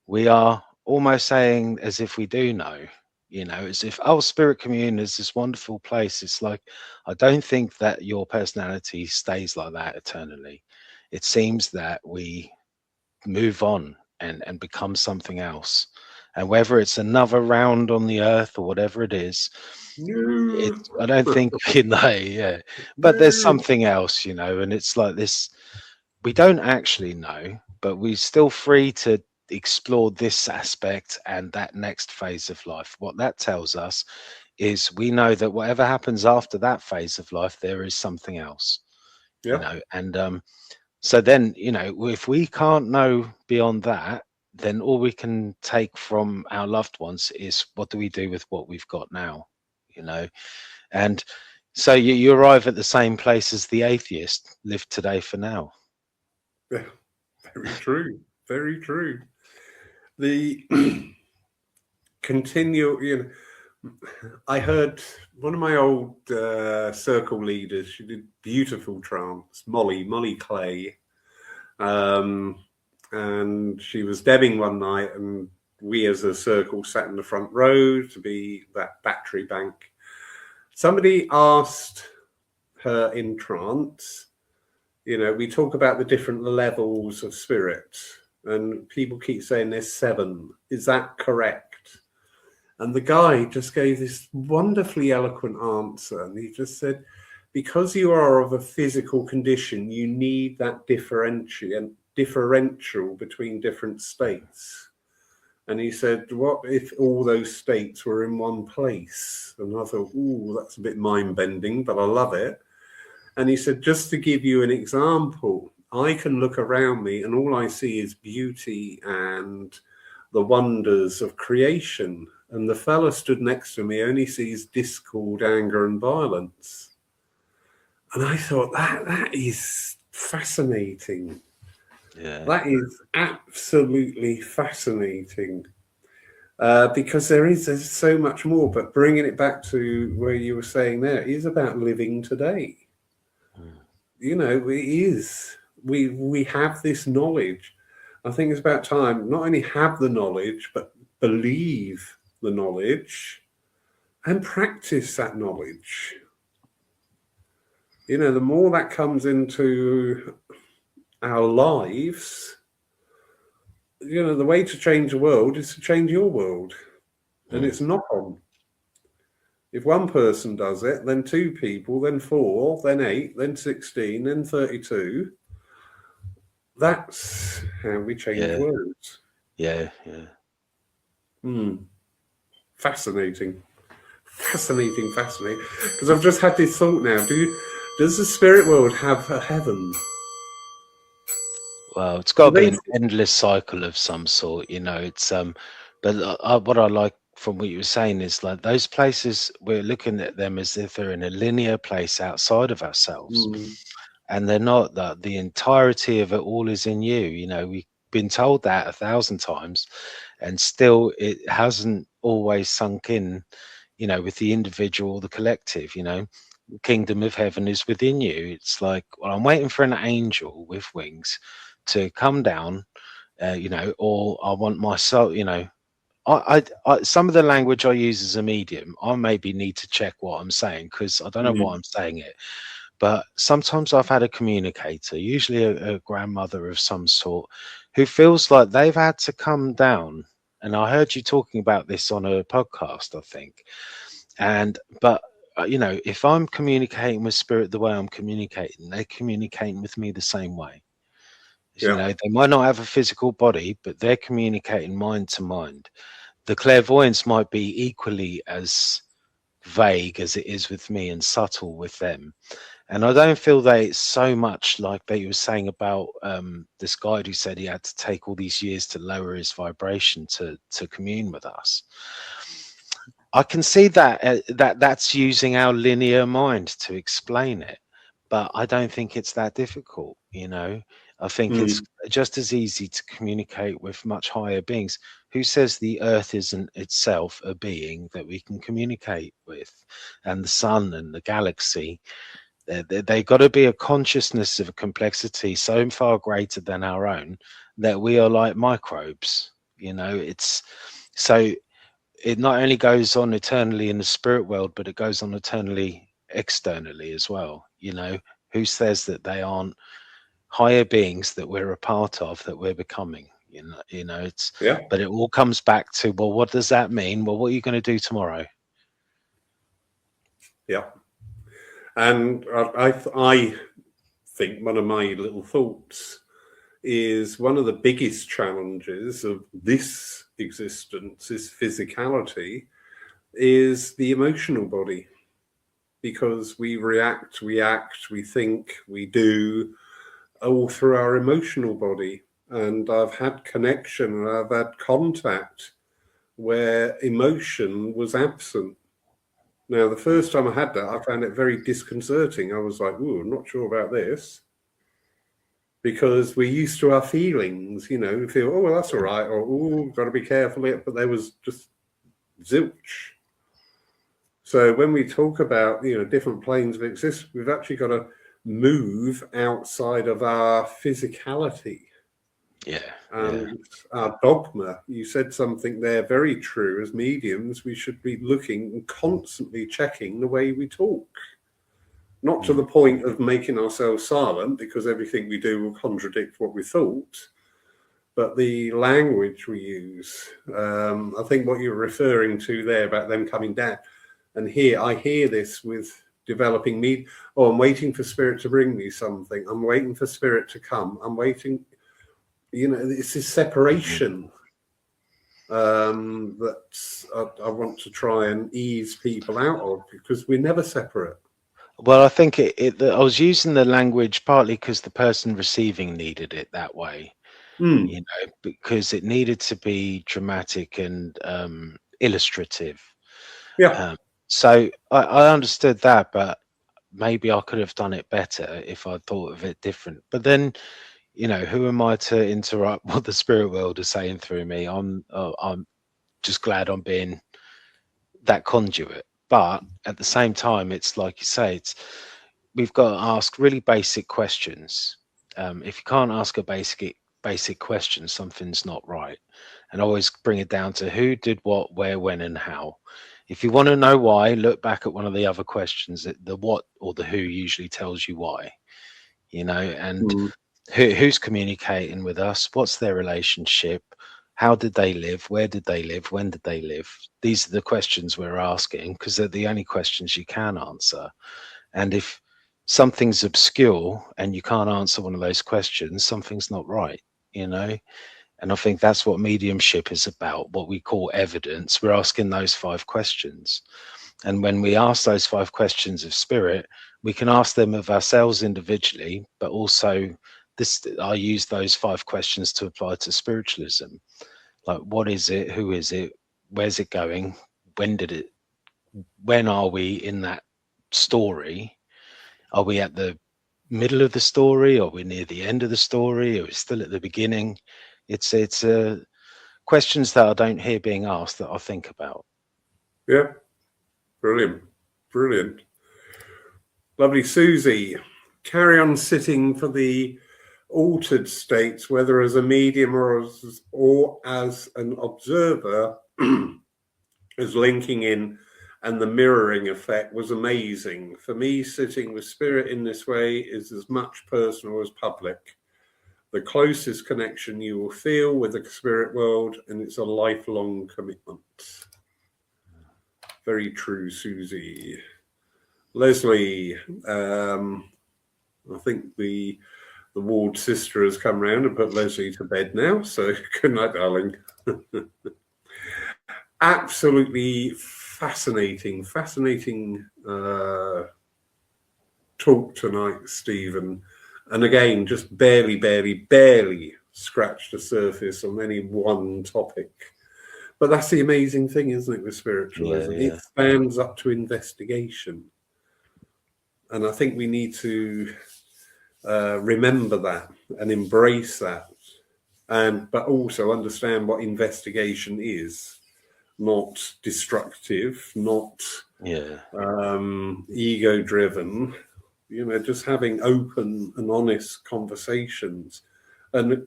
we are almost saying as if we do know, you know, as if, oh, spirit commune is this wonderful place. It's like, I don't think that your personality stays like that eternally. It seems that we move on and become something else. And whether it's another round on the earth or whatever it is, I don't think we know, but there's something else, you know, and it's like this, we don't actually know, but we're still free to explore this aspect and that next phase of life. What that tells us is we know that whatever happens after that phase of life, there is something else, you know, and so then, you know, if we can't know beyond that, then all we can take from our loved ones is what do we do with what we've got now, you know. And so you arrive at the same place as the atheist, live today for now. Yeah, very true, very true. The continue. I heard one of my old circle leaders. She did beautiful trance, Molly Clay, and she was debbing one night, and we as a circle sat in the front row to be that battery bank. Somebody asked her in trance, we talk about the different levels of spirit, and people keep saying there's 7. Is that correct? And the guy just gave this wonderfully eloquent answer. And he just said, because you are of a physical condition, you need that differential between different states. And he said, what if all those states were in one place? And I thought, ooh, that's a bit mind-bending, but I love it. And he said, just to give you an example, I can look around me and all I see is beauty and the wonders of creation. And the fella stood next to me only sees discord, anger, and violence. And I thought, that is fascinating. Yeah. That is absolutely fascinating. Because there's so much more. But bringing it back to where you were saying there, it is about living today. It is. We have this knowledge. I think it's about time not only have the knowledge, but believe the knowledge and practice that knowledge. The more that comes into our lives, the way to change the world is to change your world. And it's knock on. If one person does it, then 2 people, then 4, then 8, then 16, then 32. That's how we change worlds. Yeah. Fascinating. Because I've just had this thought now. Does the spirit world have a heaven? Well, it's got to be an endless cycle of some sort, It's but what I like from what you were saying is like those places, we're looking at them as if they're in a linear place outside of ourselves, and they're not. That the entirety of it all is in you. We've been told that 1,000 times, and still it hasn't always sunk in. With the individual or the collective. The kingdom of heaven is within you. It's like, well, I'm waiting for an angel with wings to come down, or I want my soul, I some of the language I use as a medium, I maybe need to check what I'm saying because I don't know why I'm saying it. But sometimes I've had a communicator, usually a grandmother of some sort, who feels like they've had to come down. And I heard you talking about this on a podcast, I think. But if I'm communicating with spirit the way I'm communicating, they're communicating with me the same way. They might not have a physical body, but they're communicating mind to mind. The clairvoyance might be equally as vague as it is with me and subtle with them. And I don't feel it's so much like that you were saying about this guide who said he had to take all these years to lower his vibration to commune with us. I can see that's using our linear mind to explain it, but I don't think it's that difficult. I think it's just as easy to communicate with much higher beings. Who says the earth isn't itself a being that we can communicate with, and the sun and the galaxy? They got to be a consciousness of a complexity so far greater than our own that we are like microbes. It's so it not only goes on eternally in the spirit world, but it goes on eternally externally as well. Who says that they aren't higher beings that we're a part of, that we're becoming? It's but it all comes back to, well, what does that mean? Well, what are you going to do tomorrow? And I think one of my little thoughts is one of the biggest challenges of this existence, this physicality, is the emotional body. Because we react, we act, we think, we do, all through our emotional body. And I've had connection, I've had contact where emotion was absent. Now, the first time I had that, I found it very disconcerting. I was like, ooh, I'm not sure about this. Because we're used to our feelings, we feel, oh, well, that's all right, or, oh, got to be careful. But there was just Zilch. So when we talk about, different planes of existence, we've actually got to move outside of our physicality. And our dogma. You said something there very true. As mediums, we should be looking and constantly checking the way we talk. Not to the point of making ourselves silent, because everything we do will contradict what we thought, but the language we use. I think what you're referring to there about them coming down, and I hear this with developing me. Oh, I'm waiting for Spirit to bring me something. I'm waiting for Spirit to come. I'm waiting. It's this separation that I want to try and ease people out of, because we're never separate. Well, I think I was using the language partly because the person receiving needed it that way, because it needed to be dramatic and illustrative. Yeah. So I understood that, but maybe I could have done it better if I thought of it different. But then, who am I to interrupt what the spirit world is saying through me? I'm just glad I'm being that conduit. But at the same time, it's like you say, we've got to ask really basic questions. If you can't ask a basic question, something's not right. And always bring it down to who did what, where, when, and how. If you want to know why, look back at one of the other questions. The what or the who usually tells you why. And who's communicating with us? What's their relationship? How did they live? Where did they live? When did they live? These are the questions we're asking, because they're the only questions you can answer. And if something's obscure and you can't answer one of those questions, something's not right, And I think that's what mediumship is about, what we call evidence. We're asking those 5 questions. And when we ask those 5 questions of spirit, we can ask them of ourselves individually, but also I use those 5 questions to apply to spiritualism. Like, what is it? Who is it? Where's it going? When are we in that story? Are we at the middle of the story? Are we near the end of the story? Are we still at the beginning? It's questions that I don't hear being asked that I think about. Yeah. Brilliant. Lovely. Susie, carry on sitting for the altered states, whether as a medium or as an observer, as linking in, and the mirroring effect was amazing. For me, sitting with spirit in this way is as much personal as public. The closest connection you will feel with the spirit world, and it's a lifelong commitment. Very true, Susie. Leslie, I think the ward sister has come round and put Leslie to bed now, so good night, darling. Absolutely fascinating talk tonight, Stephen. And again, just barely scratched the surface on any one topic. But that's the amazing thing, isn't it, with spiritualism? Yeah. It spans up to investigation. And I think we need to remember that and embrace that, but also understand what investigation is. Not destructive, not ego-driven, just having open and honest conversations. And,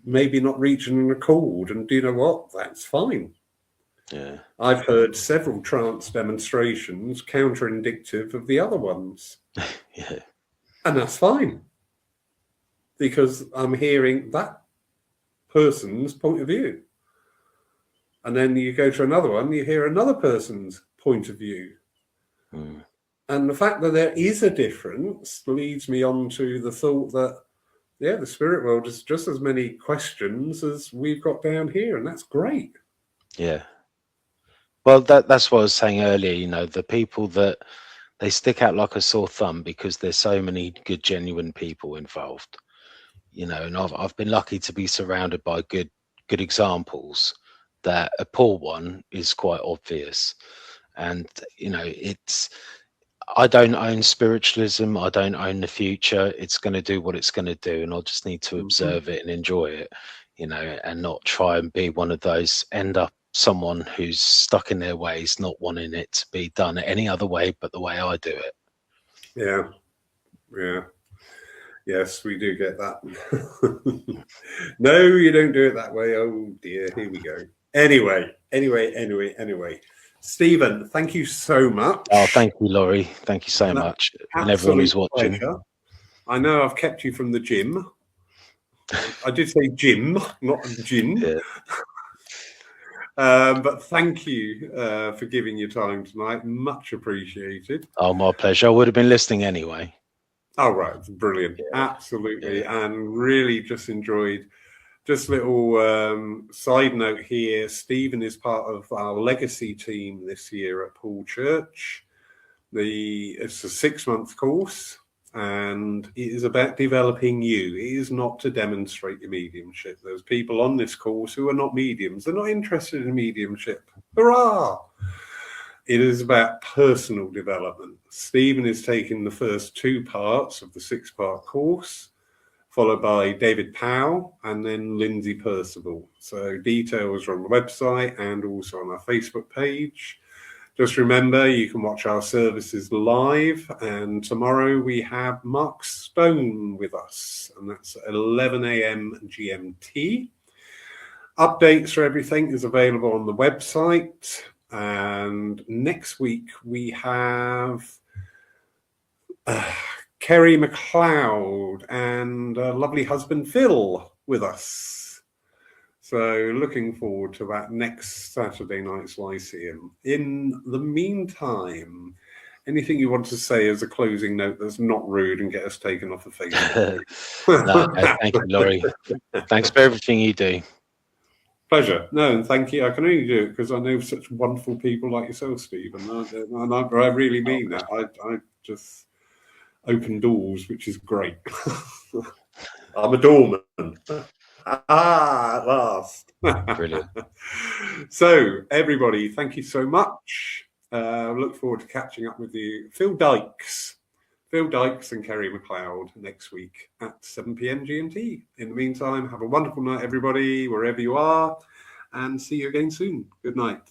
maybe not reaching an accord. And do you know what? That's fine. Yeah. I've heard several trance demonstrations counterindicative of the other ones. Yeah. And that's fine. Because I'm hearing that person's point of view. And then you go to another one, you hear another person's point of view. Mm. And the fact that there is a difference leads me on to the thought that, the spirit world is just as many questions as we've got down here, and that's great. Yeah. Well, that's what I was saying earlier, the people that they stick out like a sore thumb because there's so many good, genuine people involved, and I've been lucky to be surrounded by good examples. That a poor one is quite obvious. And, I don't own spiritualism. I don't own the future. It's going to do what it's going to do. And I'll just need to observe it and enjoy it, and not try and be one of those, end up someone who's stuck in their ways, not wanting it to be done any other way but the way I do it. Yeah. Yes, we do get that. No, you don't do it that way. Oh dear, here we go. Anyway. Stephen, thank you so much. Oh, thank you, Laurie. Thank you so much. And everyone who's watching. Pleasure. I know I've kept you from the gym. I did say gym, not gin. Yeah. But thank you for giving your time tonight. Much appreciated. Oh, my pleasure. I would have been listening anyway. Oh, right. Brilliant. Yeah. Absolutely. Yeah. And really just enjoyed. Just little side note here. Stephen is part of our legacy team this year at Paul Church. It's a 6-month course. And it is about developing you. It is not to demonstrate your mediumship. There's people on this course who are not mediums. They're not interested in mediumship. Hurrah! It is about personal development. Stephen is taking the first 2 parts of the 6-part course, followed by David Powell and then Lindsay Percival. So details are on the website and also on our Facebook page. Just remember, you can watch our services live, and tomorrow we have Mark Stone with us, and that's 11 a.m. GMT. Updates for everything is available on the website, and next week we have Kerry McLeod and lovely husband Phil with us. So looking forward to that next Saturday night's Lyceum. In the meantime, anything you want to say as a closing note that's not rude and get us taken off the Facebook? No, thank you, Laurie. Thanks for everything you do. Pleasure. No, and thank you. I can only do it because I know such wonderful people like yourself, Stephen. And I really mean that. I just open doors, which is great. I'm a doorman. At last. Brilliant. So, everybody, thank you so much. Look forward to catching up with you. Phil Dykes and Kerry McLeod next week at 7 p.m. GMT. In the meantime, have a wonderful night, everybody, wherever you are, and see you again soon. Good night.